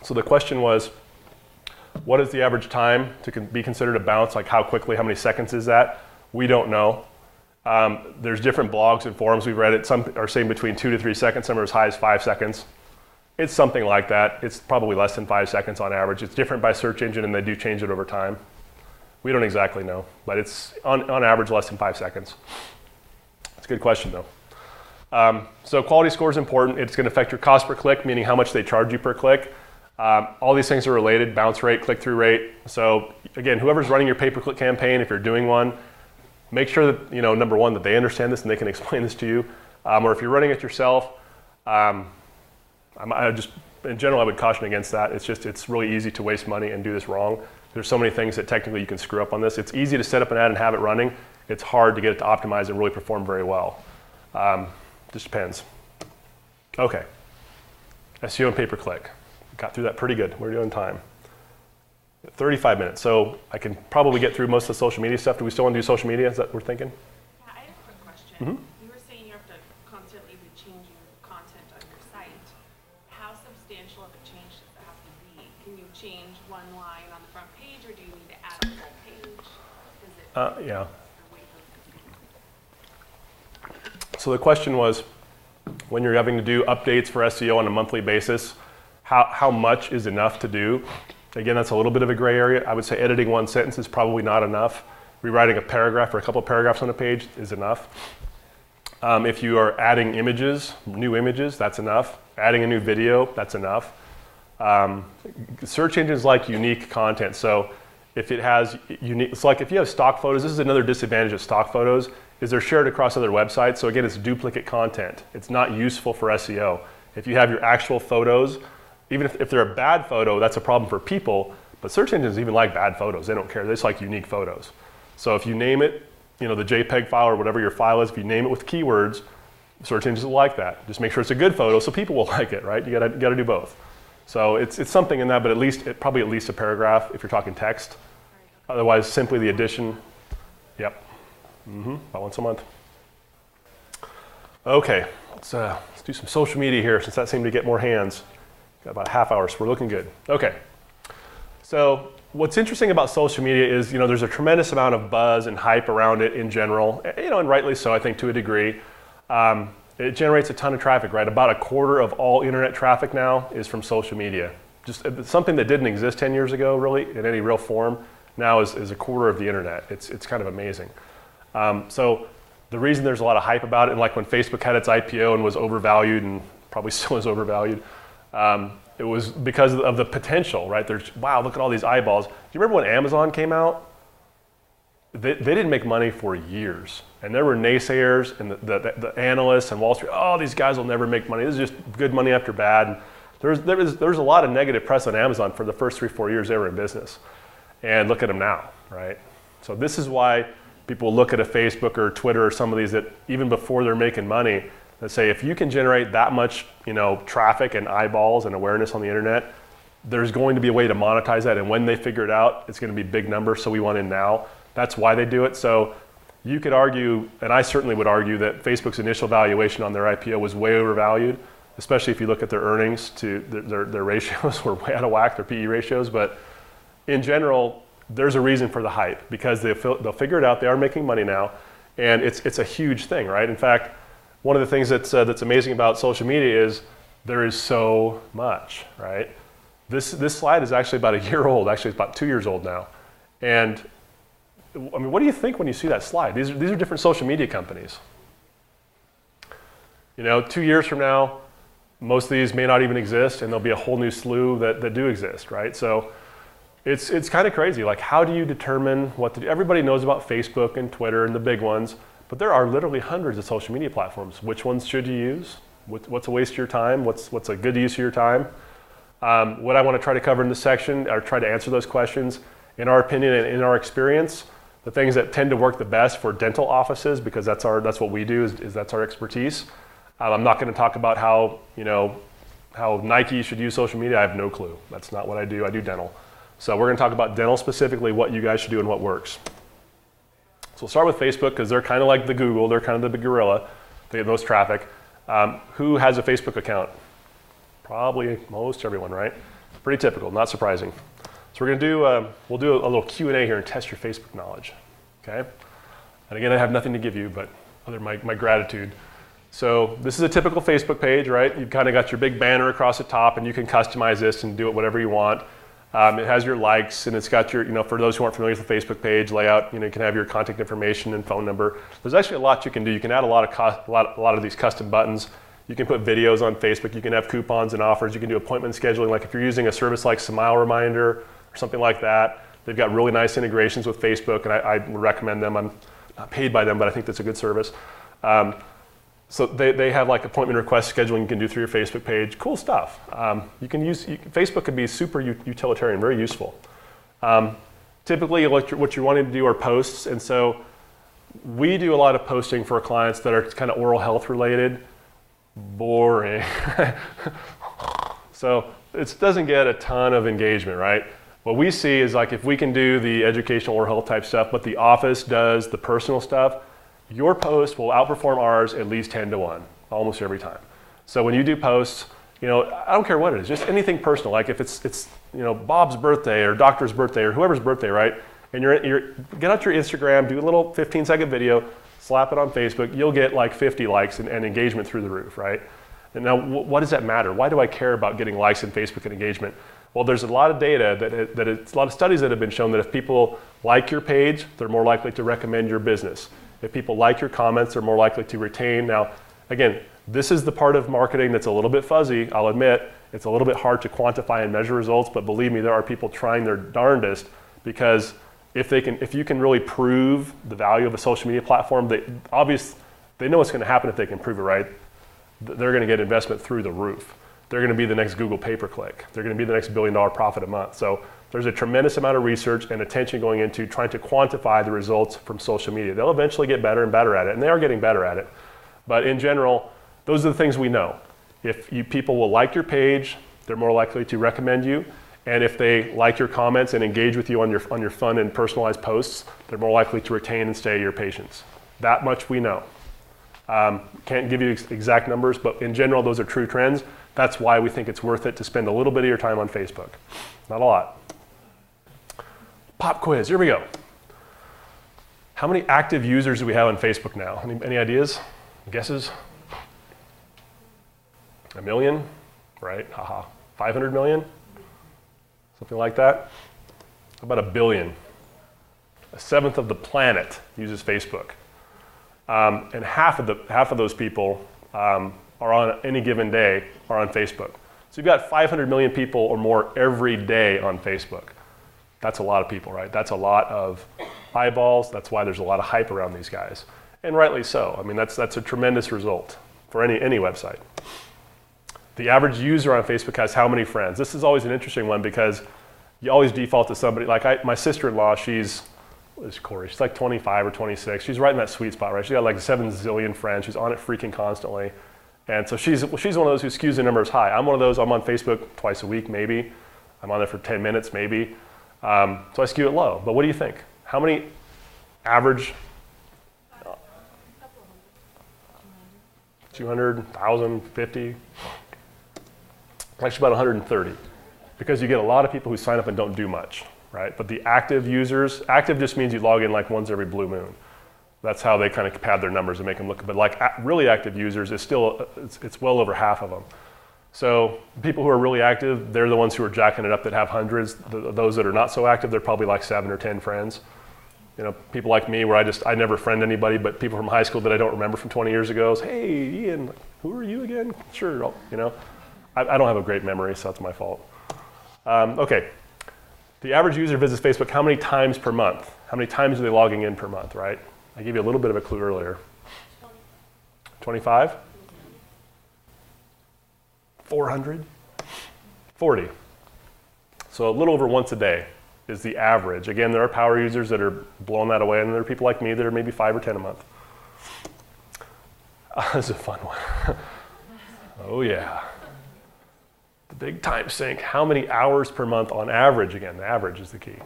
So the question was, what is the average time to be considered a bounce? Like how quickly, how many seconds is that? We don't know. There's different blogs and forums we've read it. Some are saying between 2 to 3 seconds, some are as high as 5 seconds. It's something like that. It's probably less than 5 seconds on average. It's different by search engine, and they do change it over time. We don't exactly know, but it's on average less than 5 seconds. It's a good question though. So quality score is important. It's going to affect your cost per click, meaning how much they charge you per click. All these things are related: bounce rate, click-through rate. So again, whoever's running your pay-per-click campaign, if you're doing one, make sure that, number one, that they understand this and they can explain this to you. Or if you're running it yourself, in general, I would caution against that. It's really easy to waste money and do this wrong. There's so many things that technically you can screw up on this. It's easy to set up an ad and have it running. It's hard to get it to optimize and really perform very well. Just depends. Okay. SEO and pay-per-click. Got through that pretty good. We're doing time. 35 minutes. So I can probably get through most of the social media stuff. Do we still want to do social media? Is that what we're thinking? Yeah, I have a quick question. You were saying you have to constantly be changing content on your site. How substantial of a change does it have to be? Can you change one line on the front page, or do you need to add a full page? Yeah. So the question was, when you're having to do updates for SEO on a monthly basis, how much is enough to do? Again, that's a little bit of a gray area. I would say editing one sentence is probably not enough. Rewriting a paragraph or a couple of paragraphs on a page is enough. If you are adding images, new images, that's enough. Adding a new video, that's enough. Search engines like unique content. So if it has unique, it's like if you have stock photos, this is another disadvantage of stock photos, is they're shared across other websites. So again, it's duplicate content. It's not useful for SEO. If you have your actual photos, even if they're a bad photo, that's a problem for people, but search engines even like bad photos. They don't care. They just like unique photos. So if you name it, the JPEG file or whatever your file is, if you name it with keywords, search engines will like that. Just make sure it's a good photo so people will like it, right? You gotta do both. So it's something in that, but probably at least a paragraph if you're talking text. Otherwise, simply the addition. Yep. About once a month. Okay, let's do some social media here since that seemed to get more hands. Got about a half hour, so we're looking good. Okay. So what's interesting about social media is, there's a tremendous amount of buzz and hype around it in general, and rightly so, I think, to a degree. It generates a ton of traffic, right? About a quarter of all internet traffic now is from social media. Just something that didn't exist 10 years ago, really, in any real form, now is a quarter of the internet. It's kind of amazing. So the reason there's a lot of hype about it, and like when Facebook had its IPO and was overvalued, and probably still is overvalued, it was because of the potential, right? Wow, look at all these eyeballs. Do you remember when Amazon came out? They didn't make money for years. And there were naysayers and the analysts and Wall Street, these guys will never make money. This is just good money after bad. And there was a lot of negative press on Amazon for the first 3-4 years they were in business. And look at them now, right? So this is why people look at a Facebook or Twitter or some of these that even before they're making money, that say if you can generate that much traffic and eyeballs and awareness on the internet, there's going to be a way to monetize that. And when they figure it out, it's going to be big numbers, so we want in now. That's why they do it. So you could argue, and I certainly would argue, that Facebook's initial valuation on their IPO was way overvalued, especially if you look at their earnings to their ratios were way out of whack, their PE ratios. But in general, there's a reason for the hype because they'll figure it out. They are making money now, and it's a huge thing, right? In fact, one of the things that's amazing about social media is there is so much, right? This slide is actually about a year old. Actually, it's about 2 years old now. And I mean, what do you think when you see that slide? These are different social media companies. 2 years from now, most of these may not even exist, and there'll be a whole new slew that do exist, right? So it's kind of crazy. Like, how do you determine what to do? Everybody knows about Facebook and Twitter and the big ones, but there are literally hundreds of social media platforms. Which ones should you use? What's a waste of your time? What's a good use of your time? What I want to try to cover in this section are try to answer those questions. In our opinion and in our experience, the things that tend to work the best for dental offices, because that's what we do, is that's our expertise. I'm not going to talk about how Nike should use social media. I have no clue. That's not what I do. I do dental. So we're going to talk about dental specifically, what you guys should do and what works. So we'll start with Facebook because they're kind of like the Google. They're kind of the big gorilla. They get most traffic. Who has a Facebook account? Probably most everyone, right? Pretty typical, not surprising. So we're going to we'll do a little Q&A here and test your Facebook knowledge, okay? And again, I have nothing to give you, but other my gratitude. So this is a typical Facebook page, right? You've kind of got your big banner across the top, and you can customize this and do it whatever you want. It has your likes, and it's got your, for those who aren't familiar with the Facebook page layout, you can have your contact information and phone number. There's actually a lot you can do. You can add a lot of these custom buttons. You can put videos on Facebook. You can have coupons and offers. You can do appointment scheduling. Like if you're using a service like Smile Reminder or something like that, they've got really nice integrations with Facebook, and I would recommend them. I'm not paid by them, but I think that's a good service. So they have like appointment request scheduling you can do through your Facebook page. Cool stuff. Facebook can be super utilitarian, very useful. Typically, what you're wanting to do are posts, and so we do a lot of posting for clients that are kind of oral health related. Boring. So it doesn't get a ton of engagement, right? What we see is like if we can do the educational oral health type stuff, but the office does the personal stuff, your post will outperform ours at least 10 to 1, almost every time. So when you do posts, I don't care what it is, just anything personal, like if it's Bob's birthday or doctor's birthday or whoever's birthday, right? And you're get out your Instagram, do a little 15-second video, slap it on Facebook, you'll get like 50 likes and engagement through the roof, right? And now what does that matter? Why do I care about getting likes in Facebook and engagement? Well, there's a lot of data, a lot of studies that have been shown that if people like your page, they're more likely to recommend your business. If people like your comments, they're more likely to retain. Now, again, this is the part of marketing that's a little bit fuzzy, I'll admit. It's a little bit hard to quantify and measure results, but believe me, there are people trying their darndest, because if you can really prove the value of a social media platform, they know what's going to happen if they can prove it, right? They're going to get investment through the roof. They're going to be the next Google pay-per-click. They're going to be the next $1 billion profit a month. So there's a tremendous amount of research and attention going into trying to quantify the results from social media. They'll eventually get better and better at it, and they are getting better at it. But in general, those are the things we know. If people will like your page, they're more likely to recommend you. And if they like your comments and engage with you on your fun and personalized posts, they're more likely to retain and stay your patients. That much we know. Can't give you exact numbers, but in general, those are true trends. That's why we think it's worth it to spend a little bit of your time on Facebook. Not a lot. Pop quiz, here we go. How many active users do we have on Facebook now? Any ideas? Guesses? 1 million, right? Haha. 500 million? Something like that? How about 1 billion? 1/7 of the planet uses Facebook. And half of those people are on any given day are on Facebook. So you've got 500 million people or more every day on Facebook. That's a lot of people, right? That's a lot of eyeballs. That's why there's a lot of hype around these guys. And rightly so. I mean, that's a tremendous result for any website. The average user on Facebook has how many friends? This is always an interesting one because you always default to somebody. Like my sister-in-law, what is Corey? She's like 25 or 26. She's right in that sweet spot, right? She's got like 7 zillion friends. She's on it freaking constantly. And so she's one of those who skews the numbers high. I'm one of those, I'm on Facebook twice a week, maybe. I'm on there for 10 minutes, maybe. So I skew it low. But what do you think? How many average? 200, 1,000, 50? Actually about 130. Because you get a lot of people who sign up and don't do much, right? But the active users, active just means you log in like once every blue moon. That's how they kind of pad their numbers and make them look, but like really active users is still, it's well over half of them. So people who are really active, they're the ones who are jacking it up that have hundreds. Those that are not so active, they're probably like 7 or 10 friends. People like me where I never friend anybody, but people from high school that I don't remember from 20 years ago say, hey, Ian, who are you again? Sure, I don't have a great memory, so that's my fault. Okay, the average user visits Facebook how many times per month? How many times are they logging in per month, right? I gave you a little bit of a clue earlier. 25? 400? 40. So a little over once a day is the average. Again, there are power users that are blowing that away, and there are people like me that are maybe 5 or 10 a month. This is a fun one. Oh yeah. The big time sink. How many hours per month on average? Again, the average is the key.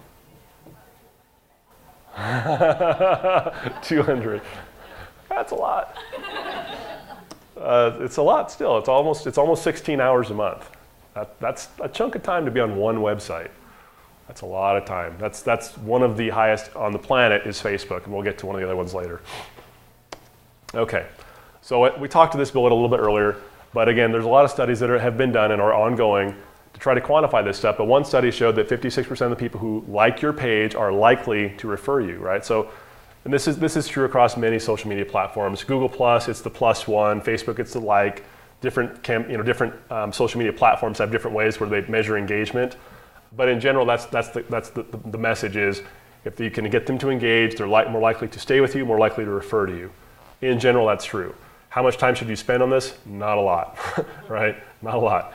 200. That's a lot. It's a lot still. It's almost 16 hours a month. That's a chunk of time to be on one website. That's a lot of time. That's one of the highest on the planet is Facebook, and we'll get to one of the other ones later. Okay, so we talked to this bullet a little bit earlier, but again, there's a lot of studies that have been done and are ongoing to try to quantify this stuff, but one study showed that 56% of the people who like your page are likely to refer you, right? So, and this is true across many social media platforms. Google Plus, it's the +1. Facebook, it's the like. Different social media platforms have different ways where they measure engagement. But in general, that's the message is, If you can get them to engage, they're more likely to stay with you, more likely to refer to you. In general, that's true. How much time should you spend on this? Not a lot, right? Not a lot.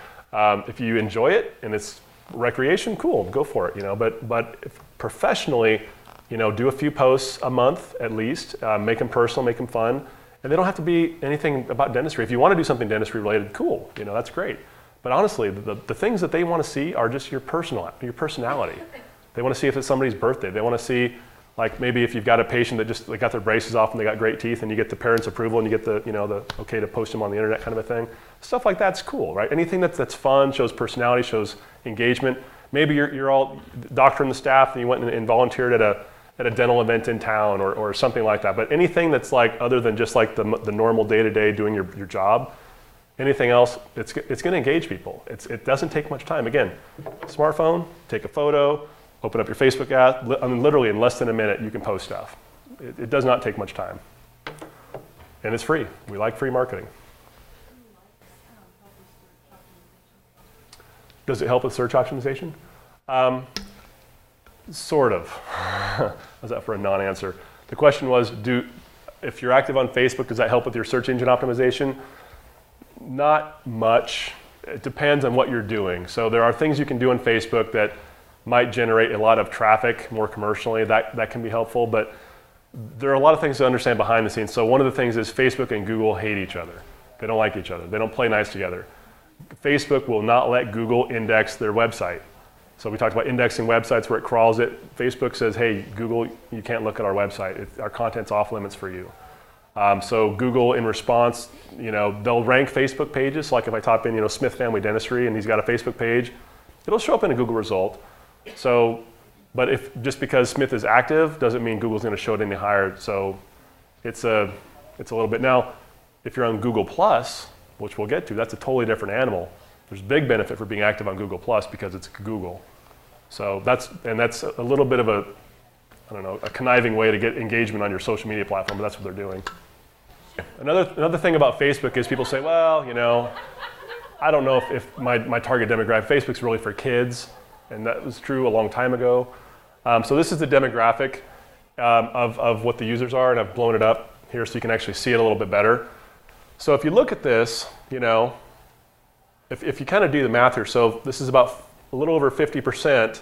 If you enjoy it and it's recreation, cool, go for it, But if professionally, do a few posts a month at least, make them personal, make them fun, and they don't have to be anything about dentistry. If you want to do something dentistry related, cool, that's great. But honestly, the things that they want to see are just your personality. They want to see if it's somebody's birthday. They want to see, like maybe if you've got a patient that just got their braces off and they got great teeth, and you get the parents' approval and you get the okay to post them on the internet kind of a thing. Stuff like that's cool, right? Anything that's fun, shows personality, shows engagement. Maybe you're all doctor and the staff and you went and volunteered at a dental event in town or something like that. But anything that's like other than just like the normal day-to-day doing your job, anything else, it's going to engage people. It doesn't take much time. Again, smartphone, take a photo, open up your Facebook app. I mean, literally in less than a minute, you can post stuff. It does not take much time. And it's free. We like free marketing. Does it help with search optimization? Sort of. How's that for a non-answer? The question was, if you're active on Facebook, does that help with your search engine optimization? Not much. It depends on what you're doing. So there are things you can do on Facebook that might generate a lot of traffic more commercially. That can be helpful, but there are a lot of things to understand behind the scenes. So one of the things is Facebook and Google hate each other. They don't like each other. They don't play nice together. Facebook will not let Google index their website. So we talked about indexing websites where it crawls it. Facebook says, hey, Google, you can't look at our website. Our content's off limits for you. So Google, in response, they'll rank Facebook pages. So like if I type in, Smith Family Dentistry and he's got a Facebook page, it'll show up in a Google result. So, but just because Smith is active doesn't mean Google's going to show it any higher. So it's a little bit. Now, if you're on Google Plus, which we'll get to, that's a totally different animal. There's big benefit for being active on Google Plus because it's Google. So that's a little bit of a conniving way to get engagement on your social media platform, but that's what they're doing. Another thing about Facebook is people say, well, I don't know if my target demographic, Facebook's really for kids, and that was true a long time ago. So this is the demographic of what the users are, and I've blown it up here so you can actually see it a little bit better. So if you look at this, if you kind of do the math here, so this is about a little over 50%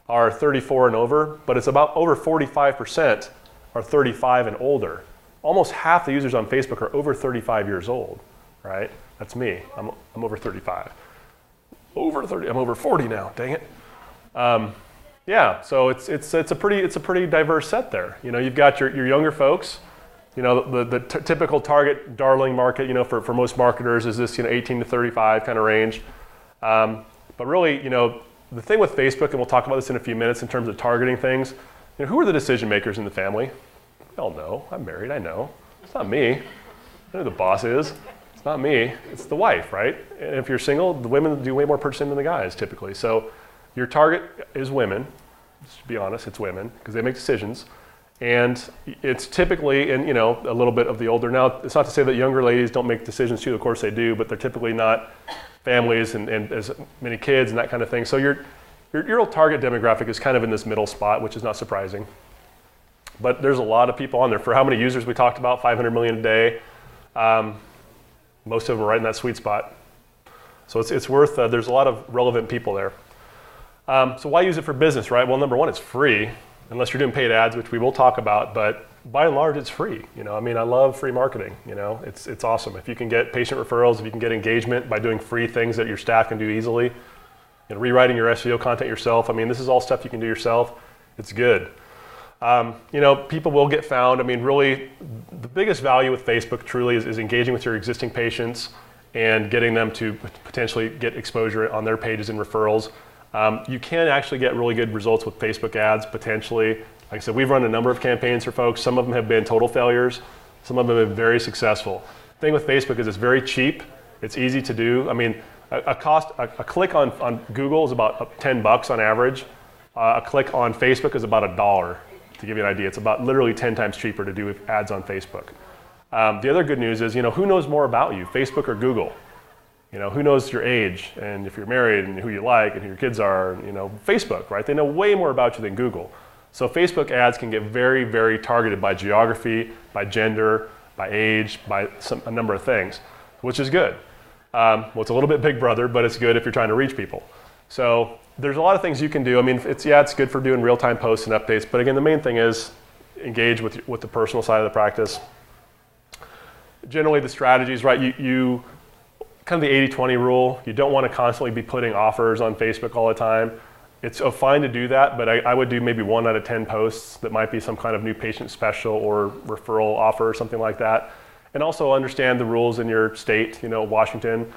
are 34 and over, but it's about over 45% are 35 and older. Almost half the users on Facebook are over 35 years old, right? That's me. I'm over 35. Over 30. I'm over 40 now. Dang it. Yeah. So it's a pretty diverse set there. You've got your younger folks. The typical target darling market, for most marketers is this, 18 to 35 kind of range. But really, the thing with Facebook, and we'll talk about this in a few minutes in terms of targeting things, who are the decision makers in the family? We all know. I'm married, I know. It's not me. I know who the boss is. It's not me. It's the wife, right? And if you're single, the women do way more purchasing than the guys typically. So your target is women. Let's be honest, it's women because they make decisions. And it's typically in, a little bit of the older. Now, it's not to say that younger ladies don't make decisions too. Of course they do, but they're typically not families and as many kids and that kind of thing. So your real target demographic is kind of in this middle spot, which is not surprising. But there's a lot of people on there. For how many users we talked about, 500 million a day. Most of them are right in that sweet spot. So it's worth, there's a lot of relevant people there. So why use it for business, right? Well, number one, it's free. Unless you're doing paid ads, which we will talk about, but by and large, it's free. I love free marketing. It's awesome. If you can get patient referrals, if you can get engagement by doing free things that your staff can do easily, rewriting your SEO content yourself. This is all stuff you can do yourself. It's good. People will get found. Really, the biggest value with Facebook truly is engaging with your existing patients and getting them to potentially get exposure on their pages and referrals. You can actually get really good results with Facebook ads, potentially. Like I said, we've run a number of campaigns for folks. Some of them have been total failures. Some of them have been very successful. The thing with Facebook is it's very cheap. It's easy to do. A click on Google is about $10 on average. A click on Facebook is about $1, to give you an idea. It's about literally 10 times cheaper to do ads on Facebook. The other good news is, who knows more about you, Facebook or Google? Who knows your age and if you're married and who you like and who your kids are, Facebook, right? They know way more about you than Google. So Facebook ads can get very, very targeted by geography, by gender, by age, by a number of things, which is good. Well, it's a little bit big brother, but it's good if you're trying to reach people. So there's a lot of things you can do. I mean, it's good for doing real-time posts and updates, but again, the main thing is engage with the personal side of the practice. Generally, the strategies, right, you kind of the 80-20 rule. You don't want to constantly be putting offers on Facebook all the time. It's fine to do that, but I would do maybe 1 out of 10 posts that might be some kind of new patient special or referral offer or something like that. And also understand the rules in your state. Washington,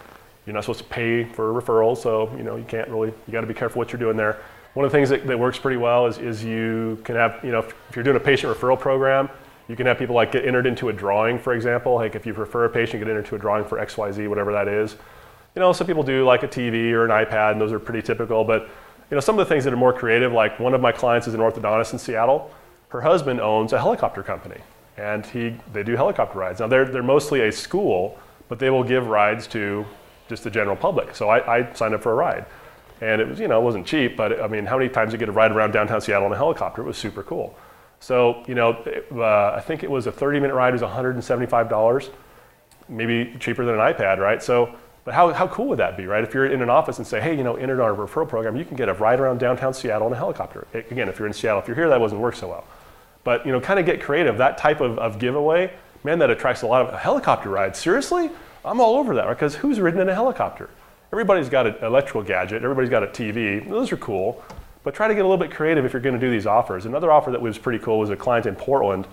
you're not supposed to pay for referrals, so you can't really, you got to be careful what you're doing there. One of the things that works pretty well is you can have, if you're doing a patient referral program, you can have people like get entered into a drawing, for example. Like if you refer a patient, get entered into a drawing for XYZ, whatever that is. Some people do like a TV or an iPad, and those are pretty typical, but some of the things that are more creative, like one of my clients is an orthodontist in Seattle. Her husband owns a helicopter company, and they do helicopter rides. Now they're mostly a school, but they will give rides to just the general public. So I signed up for a ride, and it was it wasn't cheap, but I mean, how many times you get to ride around downtown Seattle in a helicopter? It was super cool. So I think it was a 30-minute ride. It was $175, maybe cheaper than an iPad, right? So. But how cool would that be, right? If you're in an office and say, hey, enter our referral program, you can get a ride around downtown Seattle in a helicopter. Again, if you're in Seattle, if you're here, that doesn't work so well. But kind of get creative. That type of giveaway, man, that attracts a lot of helicopter rides. Seriously? I'm all over that, right? Because who's ridden in a helicopter? Everybody's got an electrical gadget. Everybody's got a TV. Those are cool. But try to get a little bit creative if you're going to do these offers. Another offer that was pretty cool was a client in Portland.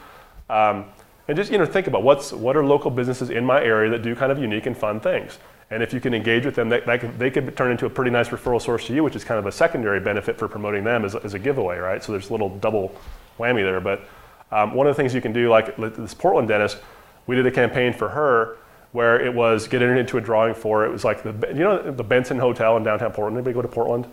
And just think about what are local businesses in my area that do kind of unique and fun things. And if you can engage with them, they could turn into a pretty nice referral source to you, which is kind of a secondary benefit for promoting them as a giveaway, right? So there's a little double whammy there. But one of the things you can do, like this Portland dentist, we did a campaign for her where it was getting into a drawing for, it was like the Benson Hotel in downtown Portland. Anybody go to Portland?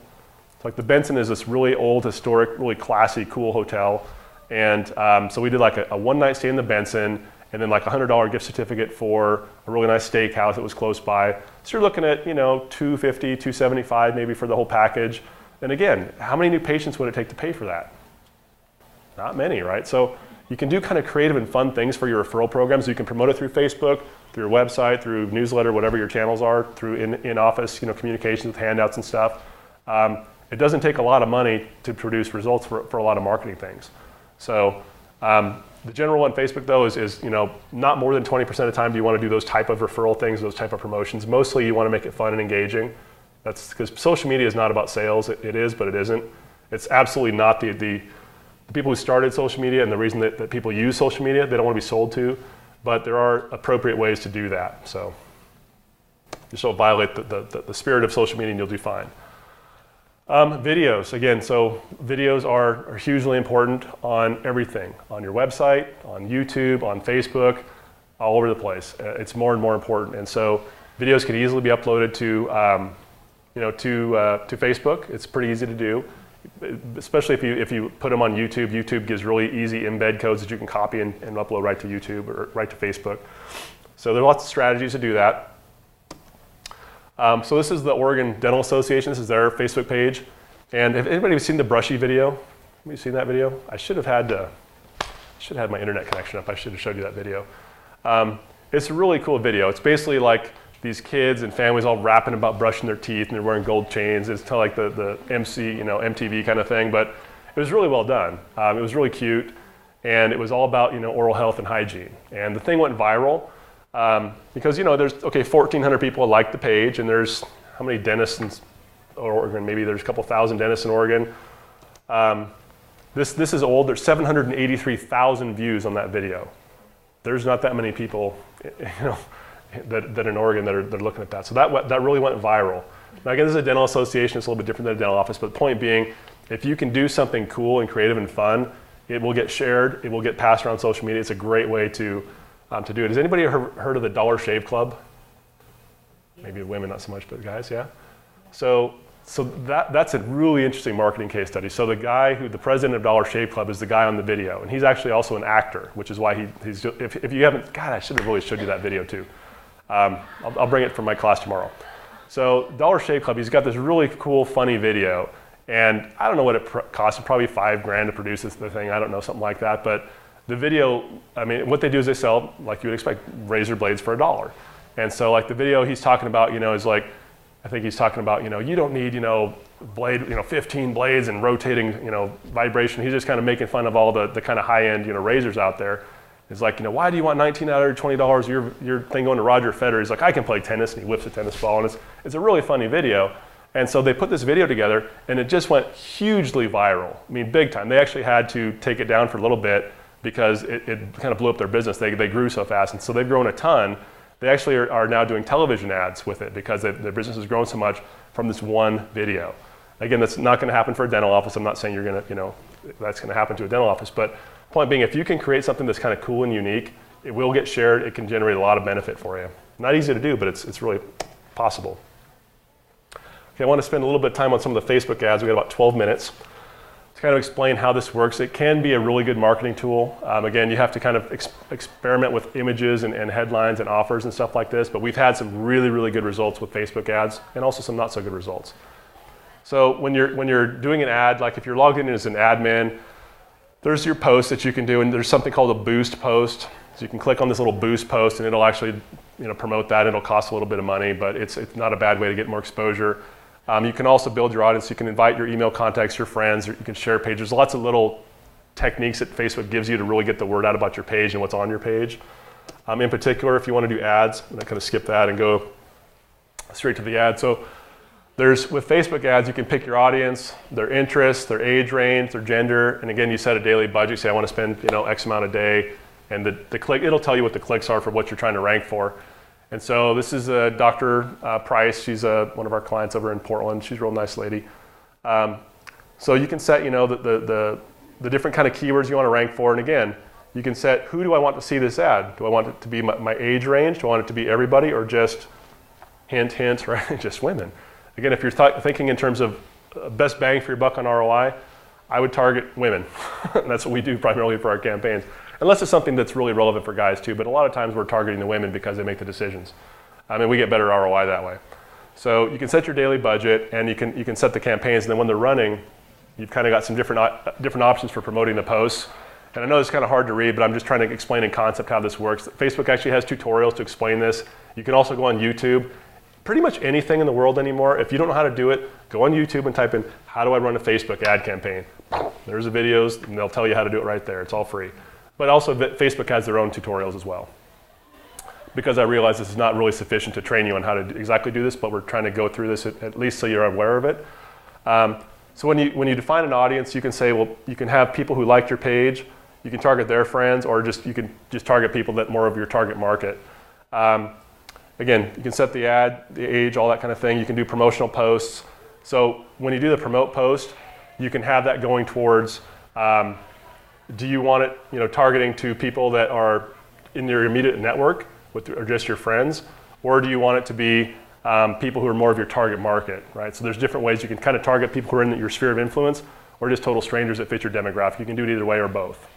It's like the Benson is this really old, historic, really classy, cool hotel. And so we did like a one-night stay in the Benson, and then like a $100 gift certificate for a really nice steakhouse that was close by. So you're looking at, $250, $275 maybe for the whole package. And again, how many new patients would it take to pay for that? Not many, right? So you can do kind of creative and fun things for your referral programs. You can promote it through Facebook, through your website, through newsletter, whatever your channels are, through in-office, communications with handouts and stuff. It doesn't take a lot of money to produce results for a lot of marketing things. So the general on Facebook, though, is not more than 20% of the time do you want to do those type of referral things, those type of promotions. Mostly you want to make it fun and engaging. That's because social media is not about sales. It is, but it isn't. It's absolutely not the people who started social media and the reason that people use social media. They don't want to be sold to, but there are appropriate ways to do that. So just don't violate the spirit of social media and you'll do fine. Videos, again, so videos are hugely important on everything, on your website, on YouTube, on Facebook, all over the place. It's more and more important. And so videos can easily be uploaded to Facebook. It's pretty easy to do, especially if you put them on YouTube. YouTube gives really easy embed codes that you can copy and upload right to YouTube or right to Facebook. So there are lots of strategies to do that. So this is the Oregon Dental Association. This is their Facebook page. And have anybody seen the brushy video? Have you seen that video? I should have had my internet connection up. I should have showed you that video. It's a really cool video. It's basically like these kids and families all rapping about brushing their teeth and they're wearing gold chains. It's kind of like the MTV kind of thing, but it was really well done. It was really cute, and it was all about oral health and hygiene. And the thing went viral. Because there's 1,400 people like the page, and there's how many dentists in Oregon? Maybe there's a couple thousand dentists in Oregon. This is old. There's 783,000 views on that video. There's not that many people, that in Oregon that are looking at that. So that really went viral. Now again, this is a dental association. It's a little bit different than a dental office. But the point being, if you can do something cool and creative and fun, it will get shared. It will get passed around social media. It's a great way to do it. Has anybody heard of the Dollar Shave Club? Maybe women, not so much, but guys, yeah. So that's a really interesting marketing case study. So the president of Dollar Shave Club is the guy on the video, and he's actually also an actor, which is why he's. If you haven't, God, I should have really showed you that video too. I'll bring it from my class tomorrow. So Dollar Shave Club, he's got this really cool, funny video, And I don't know what it costs, probably $5,000 to produce this thing. I don't know, something like that. But the video, I mean, what they do is they sell, like you would expect, razor blades for $1. And so like the video he's talking about, is like, I think he's talking about, you don't need, blade, 15 blades and rotating, vibration. He's just kind of making fun of all the kind of high-end, razors out there. It's like, why do you want $1,920 your thing going to Roger Federer? He's like, I can play tennis, and he whips a tennis ball, and it's a really funny video. And so they put this video together, and it just went hugely viral. I mean, big time. They actually had to take it down for a little bit because it kind of blew up their business. They grew so fast, and so they've grown a ton. They actually are now doing television ads with it because their business has grown so much from this one video. Again, that's not going to happen for a dental office. I'm not saying you're going to, that's going to happen to a dental office. But point being, if you can create something that's kind of cool and unique, it will get shared. It can generate a lot of benefit for you. Not easy to do, but it's really possible. Okay, I want to spend a little bit of time on some of the Facebook ads. We got about 12 minutes to kind of explain how this works. It can be a really good marketing tool. Again, you have to kind of experiment with images and headlines and offers and stuff like this, but we've had some really, really good results with Facebook ads and also some not so good results. So when you're doing an ad, like if you're logged in as an admin, there's your post that you can do, and there's something called a boost post. So you can click on this little boost post and it'll actually promote that. It'll cost a little bit of money, but it's not a bad way to get more exposure. You can also build your audience. You can invite your email contacts, your friends, or you can share pages. There's lots of little techniques that Facebook gives you to really get the word out about your page and what's on your page. In particular, if you want to do ads, I'm going to kind of skip that and go straight to the ad. So with Facebook ads, you can pick your audience, their interests, their age range, their gender, and again, you set a daily budget. Say I want to spend X amount a day, and the click, it'll tell you what the clicks are for what you're trying to rank for. And so this is Dr. Price. She's one of our clients over in Portland. She's a real nice lady. So you can set, the different kind of keywords you want to rank for. And again, you can set, who do I want to see this ad? Do I want it to be my age range? Do I want it to be everybody, or just hint, hint, right? Just women? Again, if you're thinking in terms of best bang for your buck on ROI, I would target women. And that's what we do primarily for our campaigns. Unless it's something that's really relevant for guys too, but a lot of times we're targeting the women because they make the decisions. I mean, we get better ROI that way. So you can set your daily budget, and you can set the campaigns, and then when they're running, you've kind of got some different options for promoting the posts. And I know it's kind of hard to read, but I'm just trying to explain in concept how this works. Facebook actually has tutorials to explain this. You can also go on YouTube. Pretty much anything in the world anymore, if you don't know how to do it, go on YouTube and type in, how do I run a Facebook ad campaign? There's the videos, and they'll tell you how to do it right there. It's all free. But also Facebook has their own tutorials as well. Because I realize this is not really sufficient to train you on how to exactly do this, but we're trying to go through this at least so you're aware of it. So when you define an audience, you can say, well, you can have people who liked your page, you can target their friends, or you can just target people that more of your target market. Again, you can set the ad, the age, all that kind of thing. You can do promotional posts. So when you do the promote post, you can have that going towards, do you want it targeting to people that are in your immediate network or just your friends? Or do you want it to be people who are more of your target market, right? So there's different ways you can kind of target people who are in your sphere of influence, or just total strangers that fit your demographic. You can do it either way or both.